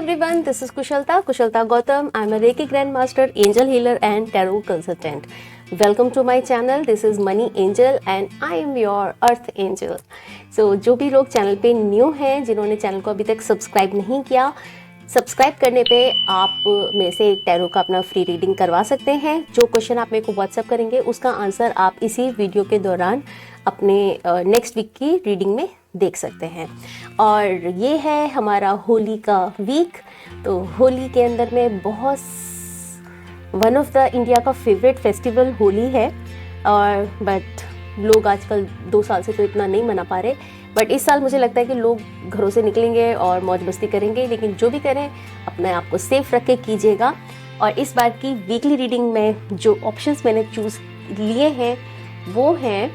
everyone, this is Kushalta Gautam. I'm a Reiki Grandmaster, Angel Healer and Tarot Consultant. Welcome to my channel. This is Money Angel and I am your Earth Angel. So जो भी लोग channel पे new हैं, जिन्होंने channel को अभी तक subscribe नहीं किया, सब्सक्राइब करने पे आप मेरे से एक टैरो का अपना फ्री रीडिंग करवा सकते हैं। जो क्वेश्चन आप मेरे को व्हाट्सएप करेंगे उसका आंसर आप इसी वीडियो के दौरान अपने नेक्स्ट वीक की रीडिंग में देख सकते हैं। और ये है हमारा होली का वीक। तो होली के अंदर में बहुत वन ऑफ द इंडिया का फेवरेट फेस्टिवल होली है, और बट लोग आजकल 2 साल से तो इतना नहीं मना पा रहे, बट इस साल मुझे लगता है कि लोग घरों से निकलेंगे और मौज मस्ती करेंगे। लेकिन जो भी करें अपने आप को सेफ रख के कीजिएगा। और इस बार की वीकली रीडिंग में जो ऑप्शंस मैंने चूज़ लिए हैं वो हैं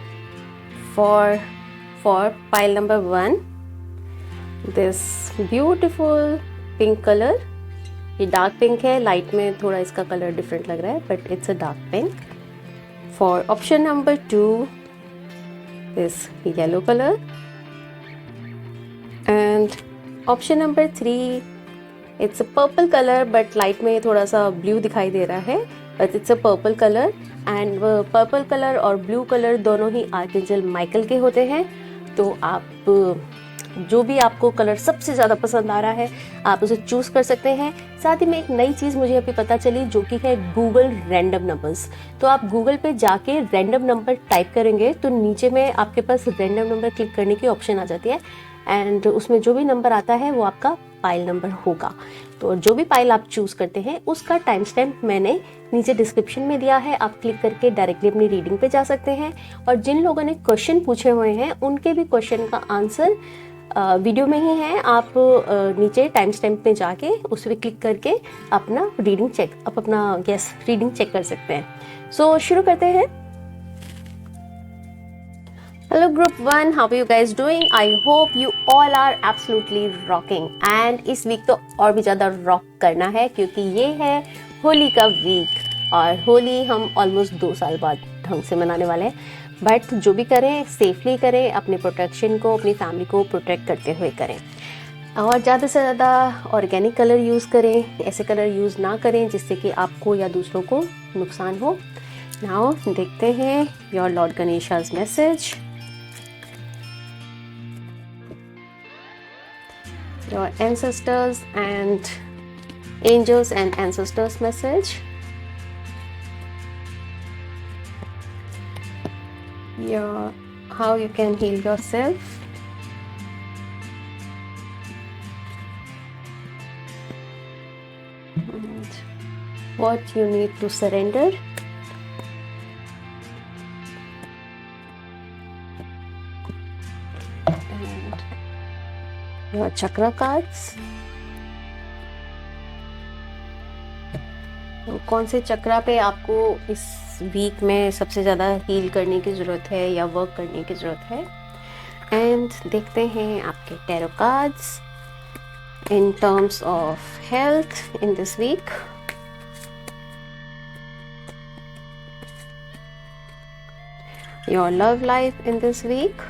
for pile number 1 this beautiful pink colour. ये डार्क पिंक है, लाइट में थोड़ा इसका कलर डिफरेंट लग रहा है but it's a dark pink. For option number 2 this yellow colour, and option number 3 it's a purple color but light में थोड़ा सा blue दिखाई दे रहा है, but it's a purple color and purple color और blue color दोनों ही archangel Michael के होते हैं। तो आप जो भी आपको कलर सबसे ज़्यादा पसंद आ रहा है आप उसे चूज़ कर सकते हैं। साथ ही में एक नई चीज़ मुझे अभी पता चली जो कि है गूगल रैंडम नंबर्स। तो आप गूगल पे जाके रैंडम नंबर टाइप करेंगे तो नीचे में आपके पास रैंडम नंबर क्लिक करने की ऑप्शन आ जाती है, एंड उसमें जो भी नंबर आता है वो आपका पाइल नंबर होगा। तो जो भी पाइल आप चूज़ करते हैं उसका टाइम स्टैम्प मैंने नीचे डिस्क्रिप्शन में दिया है, आप क्लिक करके डायरेक्टली अपनी रीडिंग पे जा सकते हैं। और जिन लोगों ने क्वेश्चन पूछे हुए हैं उनके भी क्वेश्चन का आंसर वीडियो में ही है। आप नीचे टाइम स्टैम्प में जाके उस पर क्लिक करके अपना रीडिंग रीडिंग चेक कर सकते हैं। सो शुरू करते हैं। Hello group 1, how are you guys doing? I hope you all are absolutely rocking and इस वीक तो और भी ज़्यादा रॉक करना है क्योंकि ये है होली का वीक। और होली हम ऑलमोस्ट 2 साल बाद ढंग से मनाने वाले हैं, बट जो भी करें सेफली करें, अपने प्रोटेक्शन को, अपनी फैमिली को प्रोटेक्ट करते हुए करें। और ज़्यादा से ज़्यादा ऑर्गेनिक कलर यूज़ करें, ऐसे कलर यूज़ ना करें जिससे कि आपको या दूसरों को नुकसान हो। नाउ देखते हैं your lord Ganesha's message, your ancestors and angels and ancestors message, how you can heal yourself, and what you need to surrender, your chakra cards। तो कौन से चक्रा पे आपको इस वीक में सबसे ज़्यादा हील करने की ज़रूरत है या वर्क करने की ज़रूरत है। एंड देखते हैं आपके tarot cards in terms of health in this week. Your love life in this week,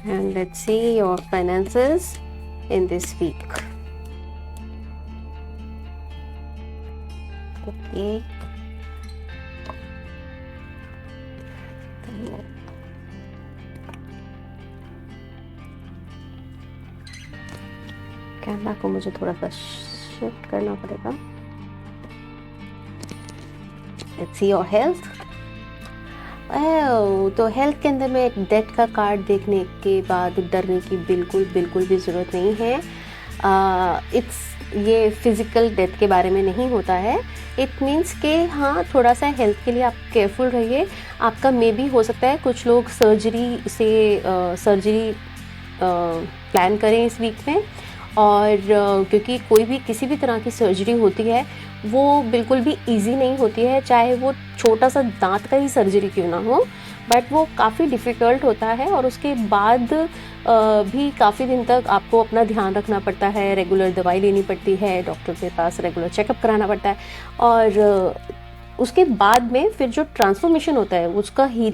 and let's see your finances in this week. Okay, camera को मुझे थोड़ा सा शिफ्ट करना पड़ेगा। Let's see your health. तो हेल्थ के अंदर में एक डेथ का कार्ड देखने के बाद डरने की बिल्कुल भी ज़रूरत नहीं है। ये फिज़िकल डेथ के बारे में नहीं होता है। इट मीन्स कि हाँ, थोड़ा सा हेल्थ के लिए आप केयरफुल रहिए। आपका मे भी हो सकता है कुछ लोग सर्जरी प्लान करें इस वीक में, और क्योंकि कोई भी किसी भी तरह की सर्जरी होती है वो बिल्कुल भी इजी नहीं होती है, चाहे वो छोटा सा दांत का ही सर्जरी क्यों ना हो, बट वो काफ़ी डिफ़िकल्ट होता है। और उसके बाद भी काफ़ी दिन तक आपको अपना ध्यान रखना पड़ता है, रेगुलर दवाई लेनी पड़ती है, डॉक्टर के पास रेगुलर चेकअप कराना पड़ता है। और उसके बाद में फिर जो ट्रांसफॉर्मेशन होता है उसका ही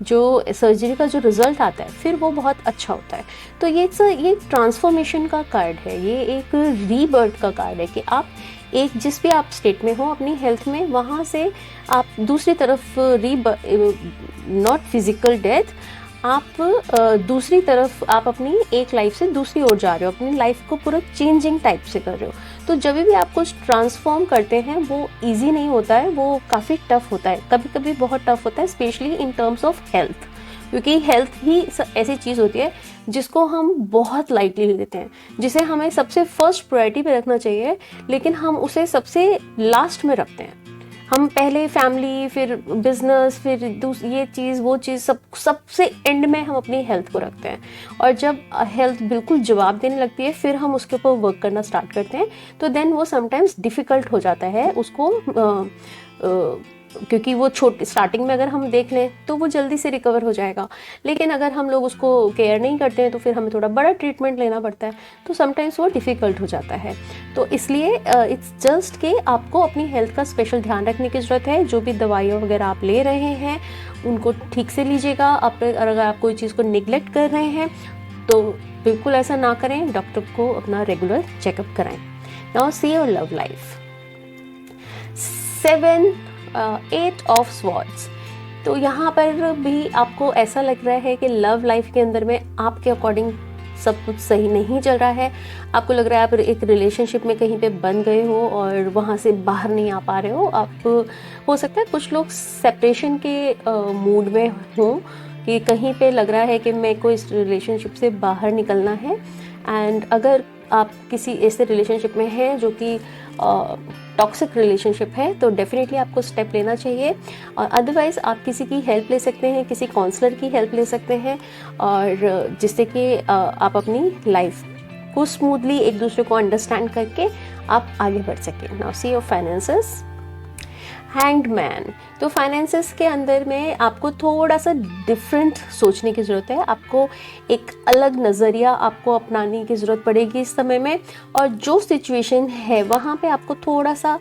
जो सर्जरी का जो रिज़ल्ट आता है फिर वो बहुत अच्छा होता है। तो ये ट्रांसफॉर्मेशन का कार्ड है, ये एक रीबर्थ का कार्ड है कि आप एक जिस भी आप स्टेट में हो अपनी हेल्थ में, वहाँ से आप दूसरी तरफ नॉट फिजिकल डेथ, आप दूसरी तरफ आप अपनी एक लाइफ से दूसरी ओर जा रहे हो, अपनी लाइफ को पूरा चेंजिंग टाइप से कर रहे हो। तो जब भी आप कुछ ट्रांसफॉर्म करते हैं वो इजी नहीं होता है, वो काफ़ी टफ होता है, कभी कभी बहुत टफ होता है, specially in terms of health, क्योंकि हेल्थ ही ऐसी चीज़ होती है जिसको हम बहुत लाइटली लेते हैं, जिसे हमें सबसे फर्स्ट प्रायोरिटी पे रखना चाहिए, लेकिन हम उसे सबसे लास्ट में रखते हैं। हम पहले फैमिली, फिर बिजनेस, फिर ये चीज़ वो चीज़, सबसे एंड में हम अपनी हेल्थ को रखते हैं। और जब हेल्थ बिल्कुल जवाब देने लगती है फिर हम उसके ऊपर वर्क करना स्टार्ट करते हैं, तो देन वो समटाइम्स डिफ़िकल्ट हो जाता है उसको क्योंकि वो स्टार्टिंग में अगर हम देख लें तो वो जल्दी से रिकवर हो जाएगा, लेकिन अगर हम लोग उसको केयर नहीं करते हैं तो फिर हमें थोड़ा बड़ा ट्रीटमेंट लेना पड़ता है, तो समटाइम्स वो डिफ़िकल्ट हो जाता है। तो इसलिए इट्स जस्ट कि आपको अपनी हेल्थ का स्पेशल ध्यान रखने की ज़रूरत है। जो भी दवाइयाँ वगैरह आप ले रहे हैं उनको ठीक से लीजिएगा। अगर आप कोई चीज़ को निगलेक्ट कर रहे हैं तो बिल्कुल ऐसा ना करें, डॉक्टर को अपना रेगुलर चेकअप कराएं। Now see your love life. 8 of swords. तो यहाँ पर भी आपको ऐसा लग रहा है कि लव लाइफ के अंदर में आपके अकॉर्डिंग सब कुछ सही नहीं चल रहा है। आपको लग रहा है आप एक रिलेशनशिप में कहीं पे बंध गए हो और वहाँ से बाहर नहीं आ पा रहे हो। आप हो सकता है कुछ लोग सेपरेशन के मूड में हों कि कहीं पे लग रहा है कि मेरे को इस रिलेशनशिप से बाहर निकलना है। एंड अगर आप किसी ऐसे रिलेशनशिप में हैं जो कि टॉक्सिक रिलेशनशिप है तो डेफिनेटली आपको स्टेप लेना चाहिए। और अदरवाइज़ आप किसी की हेल्प ले सकते हैं, किसी काउंसलर की हेल्प ले सकते हैं, और जिससे कि आप अपनी लाइफ को स्मूथली एक दूसरे को अंडरस्टैंड करके आप आगे बढ़ सकें। Now see your finances. Hanged man. तो फाइनेंसेस के अंदर में आपको थोड़ा सा डिफरेंट सोचने की ज़रूरत है, आपको एक अलग नज़रिया आपको अपनाने की ज़रूरत पड़ेगी इस समय में। और जो सिचुएशन है वहाँ पे आपको थोड़ा सा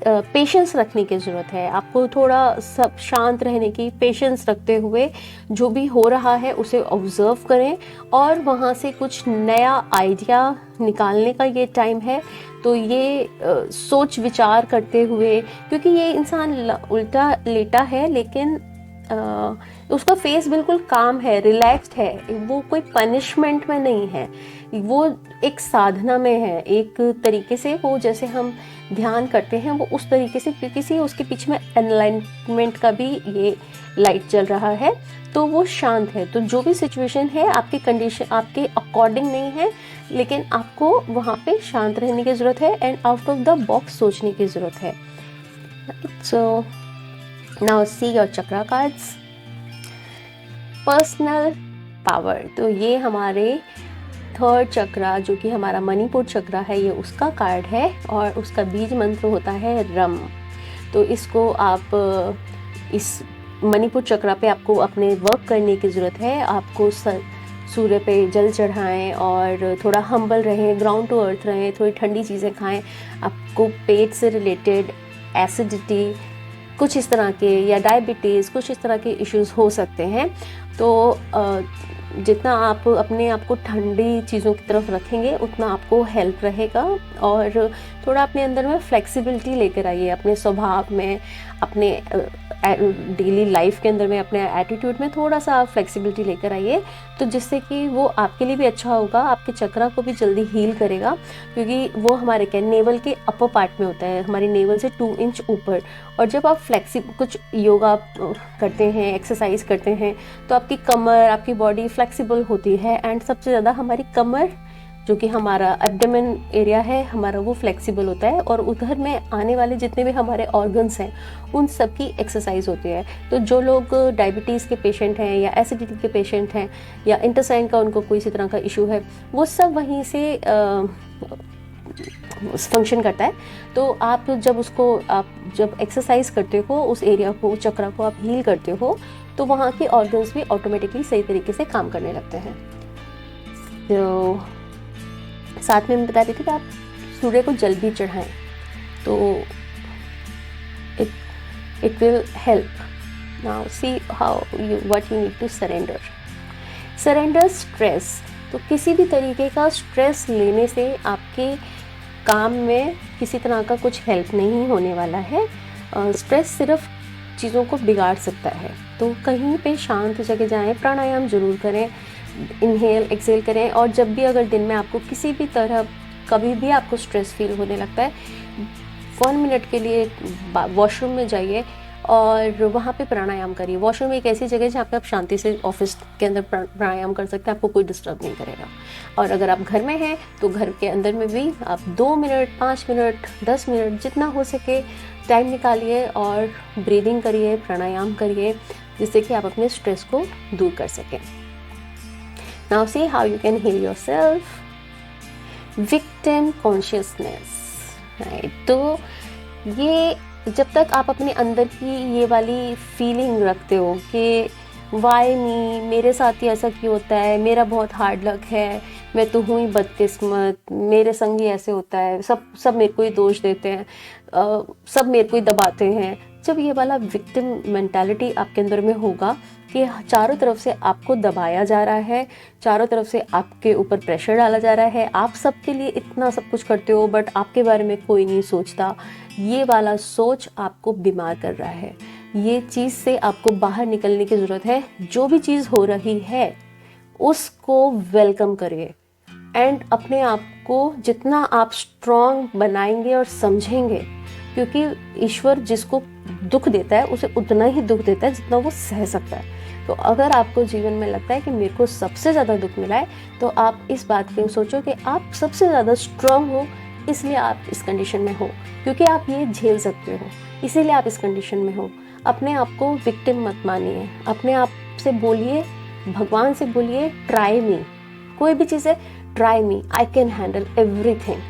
पेशेंस रखने की ज़रूरत है, आपको थोड़ा सब शांत रहने की, पेशेंस रखते हुए जो भी हो रहा है उसे ऑब्ज़र्व करें और वहाँ से कुछ नया आइडिया निकालने का ये टाइम है। तो ये सोच विचार करते हुए, क्योंकि ये इंसान उल्टा लेटा है लेकिन उसका फेस बिल्कुल काम है, रिलैक्स्ड है, वो कोई पनिशमेंट में नहीं है, वो एक साधना में है, एक तरीके से वो जैसे हम ध्यान करते हैं वो उस तरीके से, क्योंकि से उसके पीछे में एनलाइटमेंट का भी ये लाइट चल रहा है, तो वो शांत है। तो जो भी सिचुएशन है आपकी कंडीशन आपके अकॉर्डिंग नहीं है, लेकिन आपको वहाँ पे शांत रहने की ज़रूरत है and out of the box सोचने की ज़रूरत है। So now see your chakra cards. Personal power. तो ये हमारे थर्ड चक्रा जो कि हमारा मणिपुर चक्रा है, ये उसका कार्ड है और उसका बीज मंत्र होता है रम। तो इसको आप इस मणिपुर चक्रा पे आपको अपने वर्क करने की ज़रूरत है। आपको सूर्य पे जल चढ़ाएं और थोड़ा हम्बल रहें, ग्राउंड टू अर्थ रहें, थोड़ी ठंडी चीज़ें खाएं। आपको पेट से रिलेटेड एसिडिटी कुछ इस तरह के या डायबिटीज़ कुछ इस तरह के इश्यूज़ हो सकते हैं। तो जितना आप अपने आप को ठंडी चीज़ों की तरफ रखेंगे उतना आपको हेल्प रहेगा। और थोड़ा अपने अंदर में फ्लेक्सिबिलिटी लेकर आइए, अपने स्वभाव में, अपने डेली लाइफ के अंदर में, अपने एटीट्यूड में थोड़ा सा फ्लेक्सिबिलिटी लेकर आइए, तो जिससे कि वो आपके लिए भी अच्छा होगा, आपके चक्रा को भी जल्दी हील करेगा। क्योंकि वो हमारे क्या नेवल के अपर पार्ट में होता है, हमारी नेवल से 2 इंच ऊपर। और जब आप कुछ योगा करते हैं, एक्सरसाइज करते हैं, तो आपकी कमर, आपकी बॉडी फ्लेक्सिबल होती है। एंड सबसे ज़्यादा हमारी कमर जो कि हमारा एब्डोमेन एरिया है हमारा, वो फ्लेक्सिबल होता है और उधर में आने वाले जितने भी हमारे ऑर्गन्स हैं उन सब की एक्सरसाइज होती है। तो जो लोग डायबिटीज़ के पेशेंट हैं या एसिडिटी के पेशेंट हैं या इंटेस्टाइन का उनको कोई इसी तरह का इशू है, वो सब वहीं से फंक्शन करता है। तो आप जब एक्सरसाइज करते हो, उस एरिया को, चक्रा को आप हील करते हो, तो वहाँ के ऑर्गन्स भी ऑटोमेटिकली सही तरीके से काम करने लगते हैं। तो साथ में मैं बता रही थी कि आप सूर्य को जल भी चढ़ाएं। तो एक it will help. Now see what you need to surrender stress. तो किसी भी तरीके का स्ट्रेस लेने से आपके काम में किसी तरह का कुछ हेल्प नहीं होने वाला है। स्ट्रेस सिर्फ चीज़ों को बिगाड़ सकता है। तो कहीं पे शांत जगह जाएं, प्राणायाम जरूर करें, इनहेल एक्सेल करें। और जब भी अगर दिन में आपको किसी भी तरह कभी भी आपको स्ट्रेस फील होने लगता है, 1 मिनट के लिए वॉशरूम में जाइए और वहाँ पे प्राणायाम करिए। वॉशरूम एक ऐसी जगह है जहाँ पे आप शांति से ऑफिस के अंदर प्राणायाम कर सकते हैं, आपको कोई डिस्टर्ब नहीं करेगा। और अगर आप घर में हैं तो घर के अंदर में भी आप 2 मिनट, 5 मिनट, 10 मिनट जितना हो सके टाइम निकालिए और ब्रीदिंग करिए, प्राणायाम करिए, जिससे कि आप अपने स्ट्रेस को दूर कर सकें। Now see how you can heal yourself. Victim consciousness, right. तो ये जब तक आप अपने अंदर की ये वाली फीलिंग रखते हो कि वाई मी, मेरे साथ ही ऐसा क्यों होता है, मेरा बहुत हार्ड लक है, मैं तो हूँ ही बदकिस्मत, मेरे संग ही ऐसे होता है, सब मेरे को ही दोष देते हैं, सब मेरे को ही दबाते हैं। जब ये वाला विक्टिम मेंटालिटी आपके अंदर में होगा कि चारों तरफ से आपको दबाया जा रहा है, चारों तरफ से आपके ऊपर प्रेशर डाला जा रहा है, आप सबके लिए इतना सब कुछ करते हो बट आपके बारे में कोई नहीं सोचता, ये वाला सोच आपको बीमार कर रहा है। ये चीज़ से आपको बाहर निकलने की ज़रूरत है। जो भी चीज़ हो रही है उसको वेलकम करिए एंड अपने आप को जितना आप स्ट्रॉन्ग बनाएंगे और समझेंगे, क्योंकि ईश्वर जिसको दुख देता है उसे उतना ही दुख देता है जितना वो सह सकता है। तो अगर आपको जीवन में लगता है कि मेरे को सबसे ज़्यादा दुख मिला है, तो आप इस बात को सोचो कि आप सबसे ज़्यादा स्ट्रॉन्ग हो, इसलिए आप इस कंडीशन में हो, क्योंकि आप ये झेल सकते हो, इसीलिए आप इस कंडीशन में हो। अपने आप को विक्टिम मत मानिए, अपने आप से बोलिए, भगवान से बोलिए, ट्राई मी, कोई भी चीज़ है, try me, I can handle everything.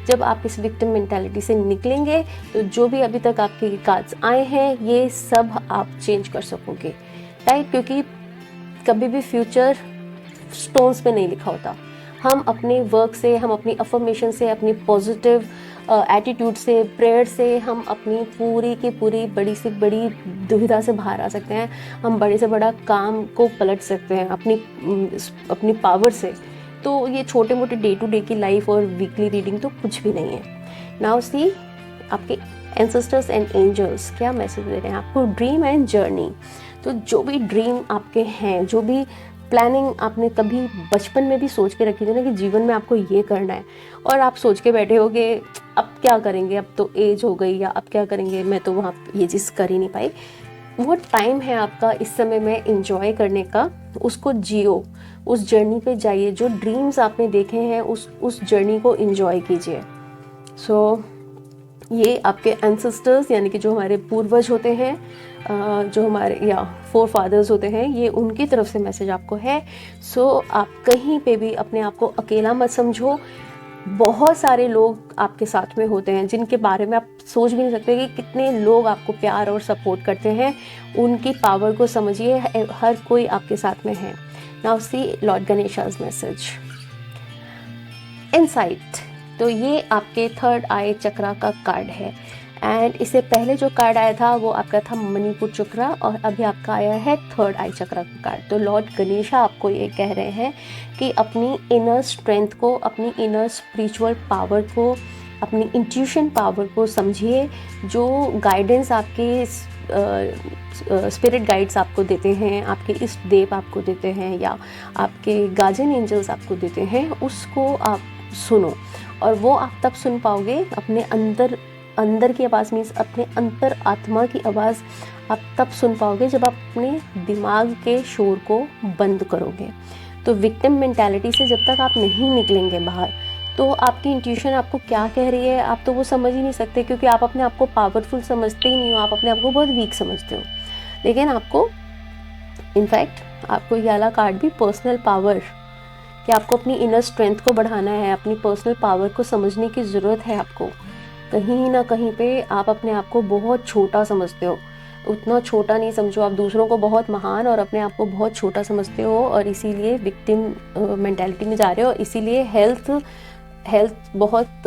जब आप इस विक्टिम मेंटालिटी से निकलेंगे तो जो भी अभी तक आपके कार्ड्स आए हैं ये सब आप चेंज कर सकोगे, राइट। क्योंकि कभी भी फ्यूचर स्टोन्स पे नहीं लिखा होता। हम अपने वर्क से, हम अपनी अफर्मेशन से, अपनी पॉजिटिव एटीट्यूड से, प्रेयर से हम अपनी पूरी की पूरी बड़ी से बड़ी दुविधा से बाहर आ सकते हैं। हम बड़े से बड़ा काम को पलट सकते हैं अपनी पावर से। तो ये छोटे मोटे डे टू डे की लाइफ और वीकली रीडिंग तो कुछ भी नहीं है। नाउ सी आपके एंसेस्टर्स एंड एंजल्स क्या मैसेज दे रहे हैं आपको। Dream and journey. तो जो भी ड्रीम आपके हैं, जो भी प्लानिंग आपने कभी बचपन में भी सोच के रखी थी ना कि जीवन में आपको ये करना है, और आप सोच के बैठे हो कि अब क्या करेंगे, अब तो एज हो गई, या अब क्या करेंगे, मैं तो वहाँ ये चीज़ कर ही नहीं पाई। वो टाइम है आपका इस समय में एंजॉय करने का, उसको जियो, उस जर्नी पे जाइए। जो ड्रीम्स आपने देखे हैं उस जर्नी को एंजॉय कीजिए। सो ये आपके एंसेस्टर्स यानी कि जो हमारे पूर्वज होते हैं, जो हमारे या फोर फादर्स होते हैं, ये उनकी तरफ से मैसेज आपको है। सो आप कहीं पे भी अपने आप को अकेला मत समझो। बहुत सारे लोग आपके साथ में होते हैं जिनके बारे में आप सोच भी नहीं सकते कि कितने लोग आपको प्यार और सपोर्ट करते हैं। उनकी पावर को समझिए, हर कोई आपके साथ में है। Now see lord Ganesha's message, insight. तो ये आपके थर्ड आई चक्रा का कार्ड है एंड इससे पहले जो कार्ड आया था वो आपका था मणिपुर चक्रा, और अभी आपका आया है थर्ड आई चक्रा का कार्ड। तो लॉर्ड गणेशा आपको ये कह रहे हैं कि अपनी इनर स्ट्रेंथ को, अपनी इनर स्पिरिचुअल पावर को, अपनी इंट्यूशन पावर को समझिए। जो गाइडेंस आपके स्पिरिट गाइड्स आपको देते हैं, आपके इष्ट देव आपको देते हैं, या आपके गार्जियन एंजल्स आपको देते हैं, उसको आप सुनो। और वो आप तब सुन पाओगे अपने अंदर की आवाज़, मीन्स अपने अंतर आत्मा की आवाज़ आप तब सुन पाओगे जब आप अपने दिमाग के शोर को बंद करोगे। तो विक्टिम मेंटालिटी से जब तक आप नहीं निकलेंगे बाहर, तो आपकी इंट्यूशन आपको क्या कह रही है आप तो वो समझ ही नहीं सकते, क्योंकि आप अपने आप को पावरफुल समझते ही नहीं हो, आप अपने आप को बहुत वीक समझते हो। लेकिन आपको इनफैक्ट आपको ये वाला कार्ड भी पर्सनल पावर, कि आपको अपनी इनर स्ट्रेंथ को बढ़ाना है, अपनी पर्सनल पावर को समझने की ज़रूरत है आपको। कहीं ना कहीं पे आप अपने आप को बहुत छोटा समझते हो, उतना छोटा नहीं समझो। आप दूसरों को बहुत महान और अपने आप को बहुत छोटा समझते हो, और इसीलिए विक्टिम मेंटालिटी में जा रहे हो। इसीलिए हेल्थ बहुत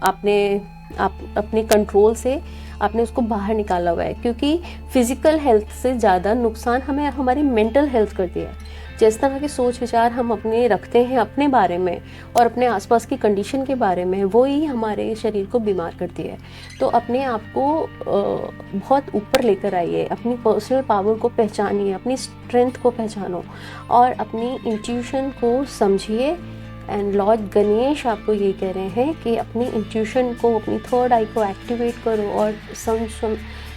अपने कंट्रोल से आपने उसको बाहर निकाला हुआ है, क्योंकि फिजिकल हेल्थ से ज़्यादा नुकसान हमें हमारी मेंटल हेल्थ करती है। जिस तरह के सोच विचार हम अपने रखते हैं अपने बारे में और अपने आसपास की कंडीशन के बारे में, वो ही हमारे शरीर को बीमार करती है। तो अपने आप को बहुत ऊपर लेकर आइए, अपनी पर्सनल पावर को पहचानिए, अपनी स्ट्रेंथ को पहचानो और अपनी इंट्यूशन को समझिए। एंड लॉर्ड गणेश आपको ये कह रहे हैं कि अपनी इंट्यूशन को, अपनी थर्ड आई को एक्टिवेट करो और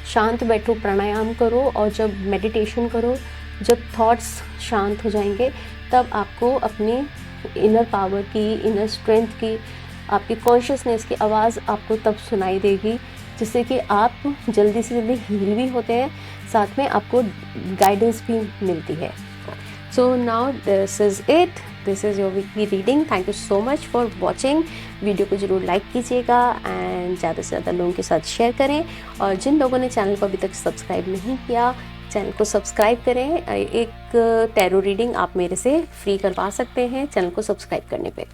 शांत बैठो, प्राणायाम करो। और जब मेडिटेशन करो, जब थॉट्स शांत हो जाएंगे, तब आपको अपनी इनर पावर की, इनर स्ट्रेंथ की, आपकी कॉन्शियसनेस की आवाज़ आपको तब सुनाई देगी, जिससे कि आप जल्दी से जल्दी हील भी होते हैं, साथ में आपको गाइडेंस भी मिलती है। So now this is it, this is your weekly reading. Thank you so much for watching. Video को ज़रूर लाइक कीजिएगा एंड ज़्यादा से ज़्यादा लोगों के साथ शेयर करें। और जिन लोगों ने चैनल को अभी तक सब्सक्राइब नहीं किया, चैनल को सब्सक्राइब करें। एक टैरो रीडिंग आप मेरे से फ्री करवा सकते हैं चैनल को सब्सक्राइब करने पे।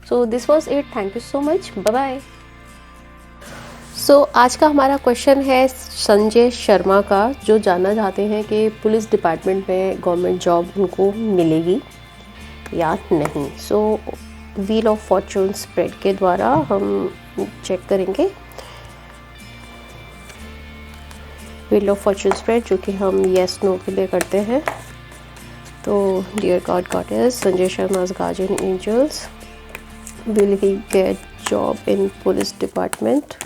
So this was it, thank you so much, bye bye. सो आज का हमारा क्वेश्चन है संजय शर्मा का, जो जानना चाहते हैं कि पुलिस डिपार्टमेंट में गवर्नमेंट जॉब उनको मिलेगी या नहीं। सो व्हील ऑफ फॉर्चून स्प्रेड के द्वारा हम चेक करेंगे। व्हील ऑफ फॉर्चून स्प्रेड जो कि हम येस नो के लिए करते हैं। तो dear god goddess, Sanjay Sharma's guardian angels, will he get job in police department?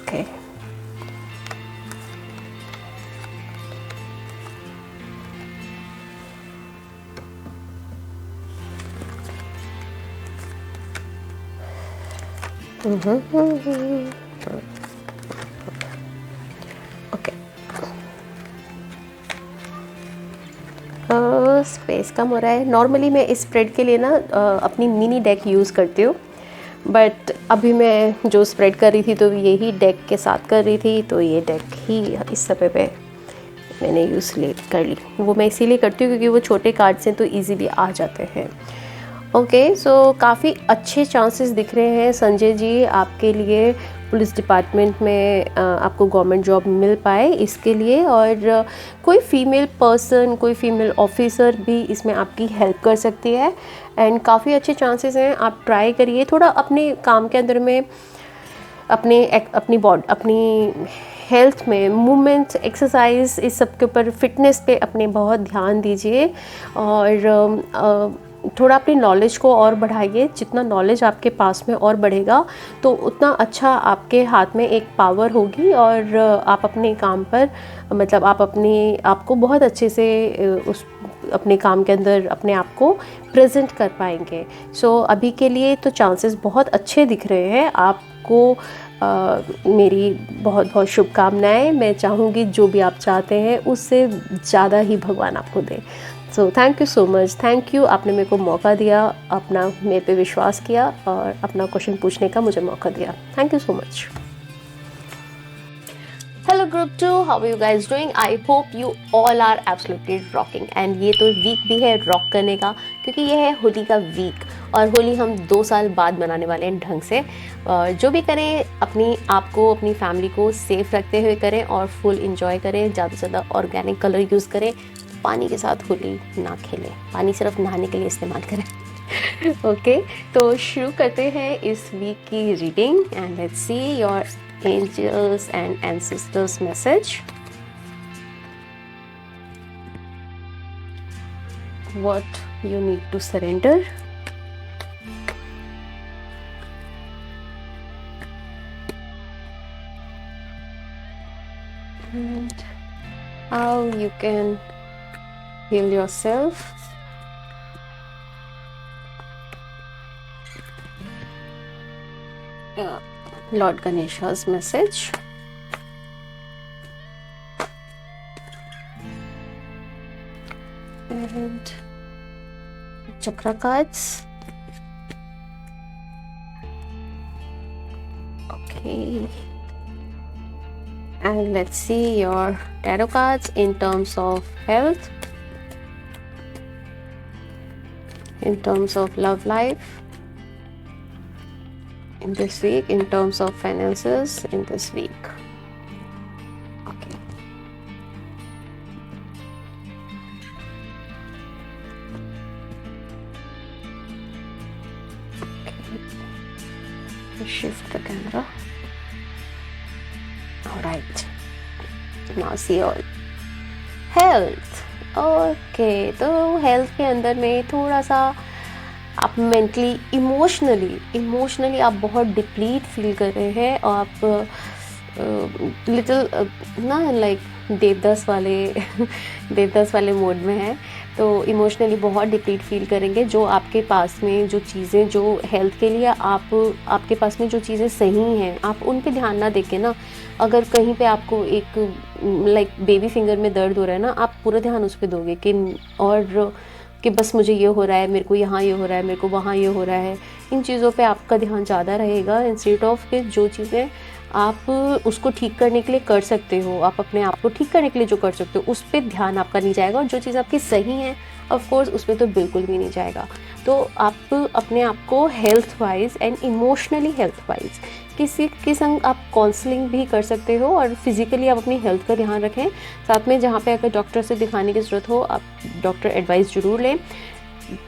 Okay. Okay, space कम हो रहा है। नॉर्मली मैं इस स्प्रेड के लिए ना अपनी मिनी डेक यूज़ करती हूँ, बट अभी मैं जो स्प्रेड कर रही थी तो यही डेक के साथ कर रही थी, तो ये डेक ही इस समय पे मैंने यूज़ कर ली। वो मैं इसीलिए करती हूँ क्योंकि वो छोटे कार्ड्स हैं तो इजीली आ जाते हैं। ओके, सो काफ़ी अच्छे चांसेस दिख रहे हैं संजय जी आपके लिए पुलिस डिपार्टमेंट में आपको गवर्नमेंट जॉब मिल पाए इसके लिए। और कोई फीमेल पर्सन, कोई फीमेल ऑफिसर भी इसमें आपकी हेल्प कर सकती है एंड काफ़ी अच्छे चांसेस हैं। आप ट्राई करिए थोड़ा अपने काम के अंदर में, अपनी हेल्थ में, मूवमेंट, एक्सरसाइज, इस सब के ऊपर, फिटनेस पे अपने बहुत ध्यान दीजिए और थोड़ा अपनी नॉलेज को और बढ़ाइए। जितना नॉलेज आपके पास में और बढ़ेगा तो उतना अच्छा आपके हाथ में एक पावर होगी और आप अपने काम पर, मतलब आप आपको बहुत अच्छे से उस अपने काम के अंदर अपने आप को प्रेजेंट कर पाएंगे। सो अभी के लिए तो चांसेस बहुत अच्छे दिख रहे हैं आपको। मेरी बहुत बहुत शुभकामनाएं। मैं चाहूँगी जो भी आप चाहते हैं उससे ज़्यादा ही भगवान आपको दे। So thank you so much, thank you, आपने मेरे को मौका दिया, अपना मेरे पे विश्वास किया और अपना क्वेश्चन पूछने का मुझे मौका दिया। Thank you so much. Hello group 2, how are you guys doing? I hope you all are absolutely rocking. And ये तो वीक भी है रॉक करने का, क्योंकि ये है होली का वीक और होली हम 2 साल बाद मनाने वाले हैं ढंग से। जो भी करें अपनी आप को, अपनी फैमिली को सेफ रखते हुए करें और फुल इंजॉय करें। ज़्यादा से ज़्यादा ऑर्गेनिक कलर यूज़ करें, पानी के साथ होली ना खेलें, पानी सिर्फ नहाने के लिए इस्तेमाल करें। ओके, तो शुरू करते हैं इस वीक की reading and let's see your angels and ancestors message. What you need to surrender. you can heal yourself. Lord Ganesha's message. And chakra cards. Okay. And let's see your tarot cards in terms of health, in terms of love life in this week, in terms of finances in this week. Okay. Shift the camera. Alright. Now see all. Health. Okay, तो health के अंदर में थोड़ा सा आप mentally emotionally आप बहुत deplete feel कर रहे हैं और आप लिटिल ना लाइक देवदास वाले मोड में है, तो इमोशनली बहुत डिप्लीट फील करेंगे। जो आपके पास में जो चीज़ें जो हेल्थ के लिए आपके पास में जो चीज़ें सही हैं, आप उन पे ध्यान ना देके ना, अगर कहीं पे आपको एक लाइक बेबी फिंगर में दर्द हो रहा है ना, आप पूरा ध्यान उस पर दोगे कि बस मुझे ये हो रहा है, मेरे को यहाँ ये हो रहा है, मेरे को वहाँ ये हो रहा है, इन चीज़ों पे आपका ध्यान ज़्यादा रहेगा इंस्टेड ऑफ कि जो चीज़ें आप उसको ठीक करने के लिए कर सकते हो, आप अपने आप को ठीक करने के लिए जो कर सकते हो उस पर ध्यान आपका नहीं जाएगा, और जो चीज़ आपकी सही है ऑफ कोर्स उस पर तो बिल्कुल भी नहीं जाएगा। तो आप अपने आप को health wise and emotionally health wise किसी के संग आप काउंसलिंग भी कर सकते हो, और फिज़िकली आप अपनी हेल्थ का ध्यान रखें। साथ में जहाँ पे अगर डॉक्टर से दिखाने की ज़रूरत हो आप डॉक्टर एडवाइस ज़रूर लें,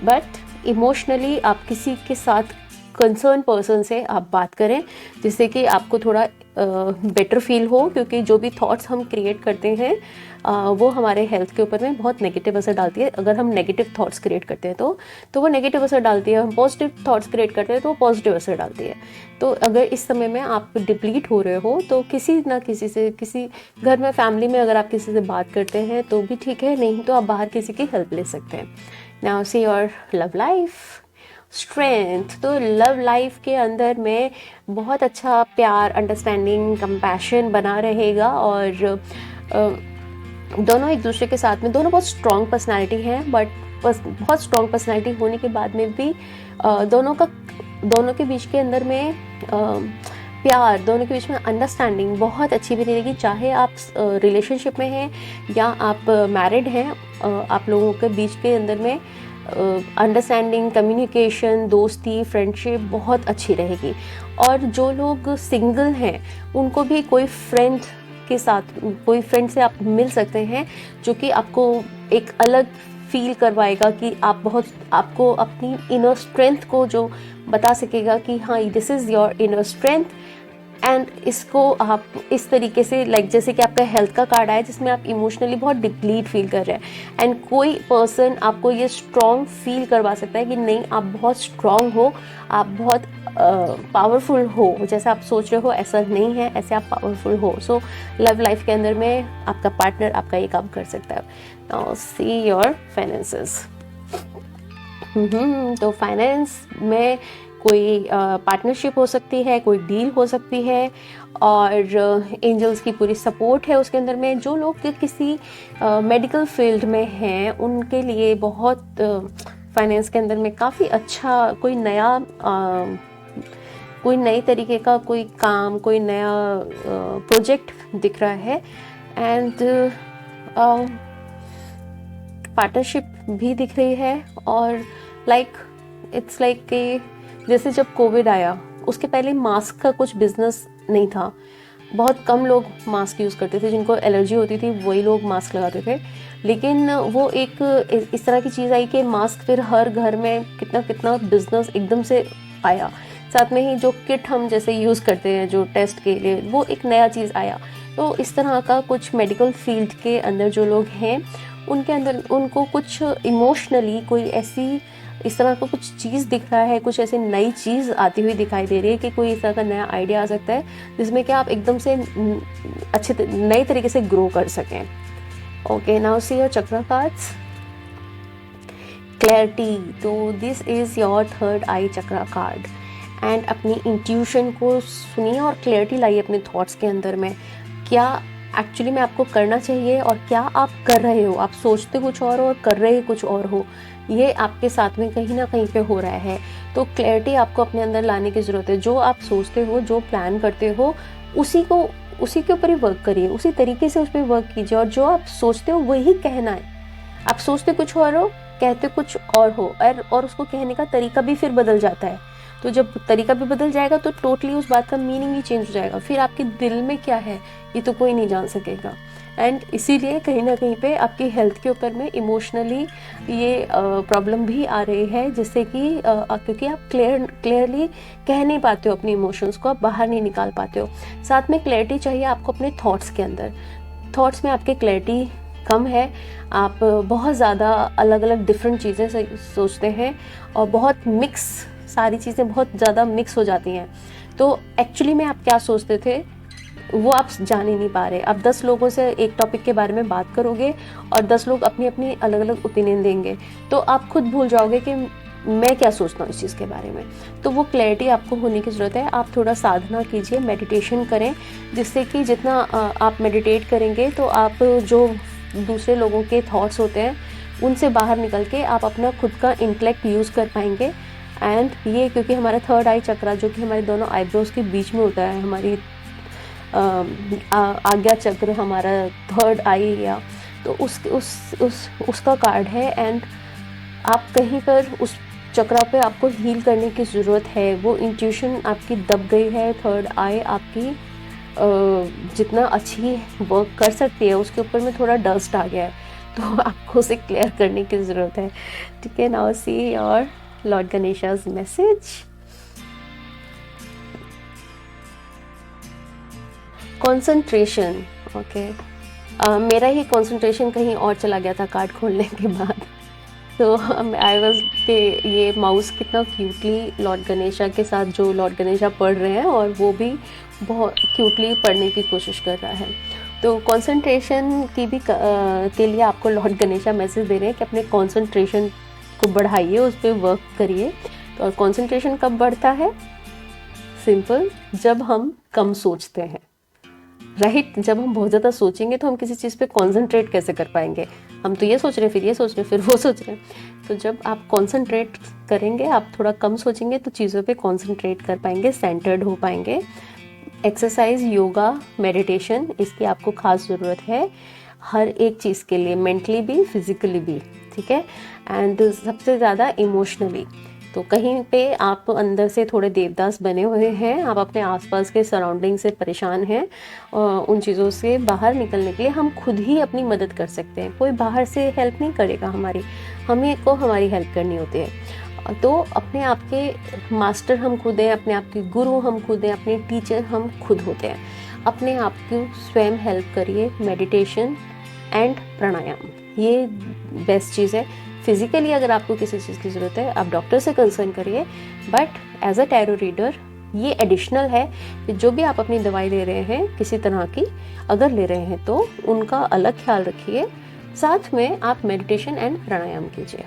बट इमोशनली आप किसी के साथ कंसर्न पर्सन से आप बात करें जिससे कि आपको थोड़ा बेटर फील हो, क्योंकि जो भी थॉट्स हम क्रिएट करते हैं वो हमारे हेल्थ के ऊपर में बहुत नेगेटिव असर डालती है। अगर हम नेगेटिव थॉट्स क्रिएट करते हैं तो वो नेगेटिव असर डालती है, हम पॉजिटिव थॉट्स क्रिएट करते हैं तो वो पॉजिटिव असर डालती है। तो अगर इस समय में आप डिप्लीट हो रहे हो तो किसी ना किसी से, किसी घर में फैमिली में अगर आप किसी से बात करते हैं तो भी ठीक है, नहीं तो आप बाहर किसी की हेल्प ले सकते हैं। Now see your love life, strength. तो लव लाइफ के अंदर में बहुत अच्छा प्यार, अंडरस्टैंडिंग, कंपैशन बना रहेगा, और दोनों एक दूसरे के साथ में, दोनों बहुत स्ट्रॉन्ग पर्सनालिटी हैं, बट बहुत स्ट्रॉन्ग पर्सनालिटी होने के बाद में भी दोनों के बीच के अंदर में प्यार, दोनों के बीच में अंडरस्टैंडिंग बहुत अच्छी बनी रहेगी। चाहे आप रिलेशनशिप में हैं या आप मैरिड हैं, आप लोगों के बीच के अंदर में अंडरस्टैंडिंग, कम्युनिकेशन, दोस्ती, फ्रेंडशिप बहुत अच्छी रहेगी। और जो लोग सिंगल हैं उनको भी कोई फ्रेंड से आप मिल सकते हैं जो कि आपको एक अलग फील करवाएगा, कि आपको अपनी इनर स्ट्रेंथ को जो बता सकेगा कि हाँ this is your inner strength, and इसको आप इस तरीके से लाइक जैसे कि आपका हेल्थ का कार्ड आया जिसमें आप इमोशनली बहुत डिप्लीट फील कर रहे हैं, एंड कोई पर्सन आपको ये स्ट्रॉन्ग फील करवा सकता है कि नहीं आप बहुत स्ट्रॉन्ग हो, आप बहुत पावरफुल हो, जैसे आप सोच रहे हो ऐसा नहीं है, ऐसे आप पावरफुल हो। सो लव लाइफ के अंदर में आपका पार्टनर आपका ये काम कर सकता है। Now see your finances. तो फाइनेंस में कोई पार्टनरशिप हो सकती है, कोई डील हो सकती है, और एंजल्स की पूरी सपोर्ट है उसके अंदर में। जो लोग किसी मेडिकल फील्ड में हैं उनके लिए बहुत फाइनेंस के अंदर में काफ़ी अच्छा कोई नई तरीके का कोई काम, कोई नया प्रोजेक्ट दिख रहा है, एंड पार्टनरशिप भी दिख रही है। और इट्स लाइक कि जैसे जब कोविड आया उसके पहले मास्क का कुछ बिजनेस नहीं था, बहुत कम लोग मास्क यूज़ करते थे, जिनको एलर्जी होती थी वही लोग मास्क लगाते थे। लेकिन वो एक इस तरह की चीज़ आई कि मास्क फिर हर घर में कितना बिजनेस एकदम से आया। साथ में ही जो किट हम जैसे यूज़ करते हैं जो टेस्ट के लिए, वो एक नया चीज़ आया। तो इस तरह का कुछ मेडिकल फील्ड के अंदर जो लोग हैं उनके अंदर उनको कुछ इमोशनली कोई ऐसी इस तरह का कुछ चीज़ दिख रहा है, कुछ ऐसी नई चीज़ आती हुई दिखाई दे रही है कि कोई इस तरह का नया आइडिया आ सकता है जिसमें कि आप एकदम से अच्छे नए तरीके से ग्रो कर सकें। Okay, now see your chakra cards. Clarity. तो this is your third eye chakra card. And अपनी इंट्यूशन को सुनिए और क्लैरिटी लाइए अपने थॉट्स के अंदर में, क्या एक्चुअली में आपको करना चाहिए और क्या आप कर रहे हो। आप सोचते कुछ और कर रहे कुछ और हो, ये आपके साथ में कहीं ना कहीं पे हो रहा है। तो क्लैरिटी आपको अपने अंदर लाने की ज़रूरत है। जो आप सोचते हो, जो प्लान करते हो, उसी के ऊपर ही वर्क करिए, उसी तरीके से उस पर वर्क कीजिए। और जो आप सोचते हो वही कहना है। आप सोचते कुछ और हो, कहते कुछ और हो, और उसको कहने का तरीका भी फिर बदल जाता है। तो जब तरीका भी बदल जाएगा तो टोटली उस बात का मीनिंग ही चेंज हो जाएगा। फिर आपके दिल में क्या है ये तो कोई नहीं जान सकेगा। एंड इसीलिए कहीं ना कहीं पे आपकी हेल्थ के ऊपर में इमोशनली ये प्रॉब्लम भी आ रही है, जिससे कि क्योंकि आप क्लियरली कह नहीं पाते हो अपने इमोशंस को, आप बाहर नहीं निकाल पाते हो। साथ में क्लैरिटी चाहिए आपको अपने थॉट्स के अंदर। थॉट्स में आपके क्लैरिटी कम है, आप बहुत ज़्यादा अलग अलग डिफरेंट चीज़ें सोचते हैं और बहुत मिक्स, सारी चीज़ें बहुत ज़्यादा मिक्स हो जाती हैं। तो एक्चुअली में आप क्या सोचते थे वो आप जान ही नहीं पा रहे। आप 10 लोगों से एक टॉपिक के बारे में बात करोगे और 10 लोग अपनी अपनी अलग अलग ओपिनियन देंगे, तो आप खुद भूल जाओगे कि मैं क्या सोचता हूँ इस चीज़ के बारे में। तो वो क्लैरिटी आपको होने की ज़रूरत है। आप थोड़ा साधना कीजिए, मेडिटेशन करें, जिससे कि जितना आप मेडिटेट करेंगे तो आप जो दूसरे लोगों के थॉट्स होते हैं उनसे बाहर निकल के आप अपना खुद का इंटेलेक्ट यूज़ कर पाएंगे। एंड ये क्योंकि हमारा थर्ड आई चक्रा जो कि हमारे दोनों आईब्रोज के बीच में होता है, हमारी आज्ञा चक्र हमारा थर्ड आई या तो उसका कार्ड है। एंड आप कहीं पर उस चक्रा पे आपको हील करने की ज़रूरत है। वो इंट्यूशन आपकी दब गई है, थर्ड आई आपकी जितना अच्छी वर्क कर सकती है उसके ऊपर में थोड़ा डस्ट आ गया है, तो आपको उसे क्लियर करने की ज़रूरत है। ठीक है, now see your lord Ganesha's message. Concentration. Okay, मेरा ही कंसंट्रेशन कहीं और चला गया था कार्ड खोलने के बाद। तो आई वाज कि ये माउस कितना क्यूटली लॉर्ड गणेशा के साथ, जो लॉर्ड गणेशा पढ़ रहे हैं और वो भी बहुत क्यूटली पढ़ने की कोशिश कर रहा है। तो कंसंट्रेशन की भी के लिए आपको लॉर्ड गणेशा मैसेज दे रहे हैं कि अपने कंसंट्रेशन को बढ़ाइए, उस पर वर्क करिए। तो और कंसंट्रेशन कब बढ़ता है? सिंपल, जब हम कम सोचते हैं, राइट। जब हम बहुत ज़्यादा सोचेंगे तो हम किसी चीज़ पे कंसंट्रेट कैसे कर पाएंगे? हम तो ये सोच रहे हैं, फिर ये सोच रहे हैं, फिर वो सोच रहे हैं। तो जब आप कंसंट्रेट करेंगे, आप थोड़ा कम सोचेंगे तो चीज़ों पे कंसंट्रेट कर पाएंगे, सेंटर्ड हो पाएंगे। एक्सरसाइज, योगा, मेडिटेशन, इसकी आपको खास ज़रूरत है हर एक चीज़ के लिए, मेंटली भी, फिजिकली भी। ठीक है, एंड सबसे ज़्यादा इमोशनली। तो कहीं पे आप अंदर से थोड़े देवदास बने हुए हैं, आप अपने आसपास के सराउंडिंग से परेशान हैं, उन चीज़ों से बाहर निकलने के लिए हम खुद ही अपनी मदद कर सकते हैं। कोई बाहर से हेल्प नहीं करेगा हमारी, हमें को हमारी हेल्प करनी होती है। तो अपने आप के मास्टर हम खुद हैं, अपने आप के गुरु हम खुद हैं, अपने टीचर हम खुद होते हैं। अपने आप को स्वयं हेल्प करिए। मेडिटेशन एंड प्राणायाम, ये बेस्ट चीज़ है। फिजिकली अगर आपको किसी चीज़ की ज़रूरत है आप डॉक्टर से कंसर्न करिए, but as a tarot reader ये एडिशनल है कि जो भी आप अपनी दवाई ले रहे हैं किसी तरह की अगर ले रहे हैं तो उनका अलग ख्याल रखिए, साथ में आप मेडिटेशन एंड प्राणायाम कीजिए।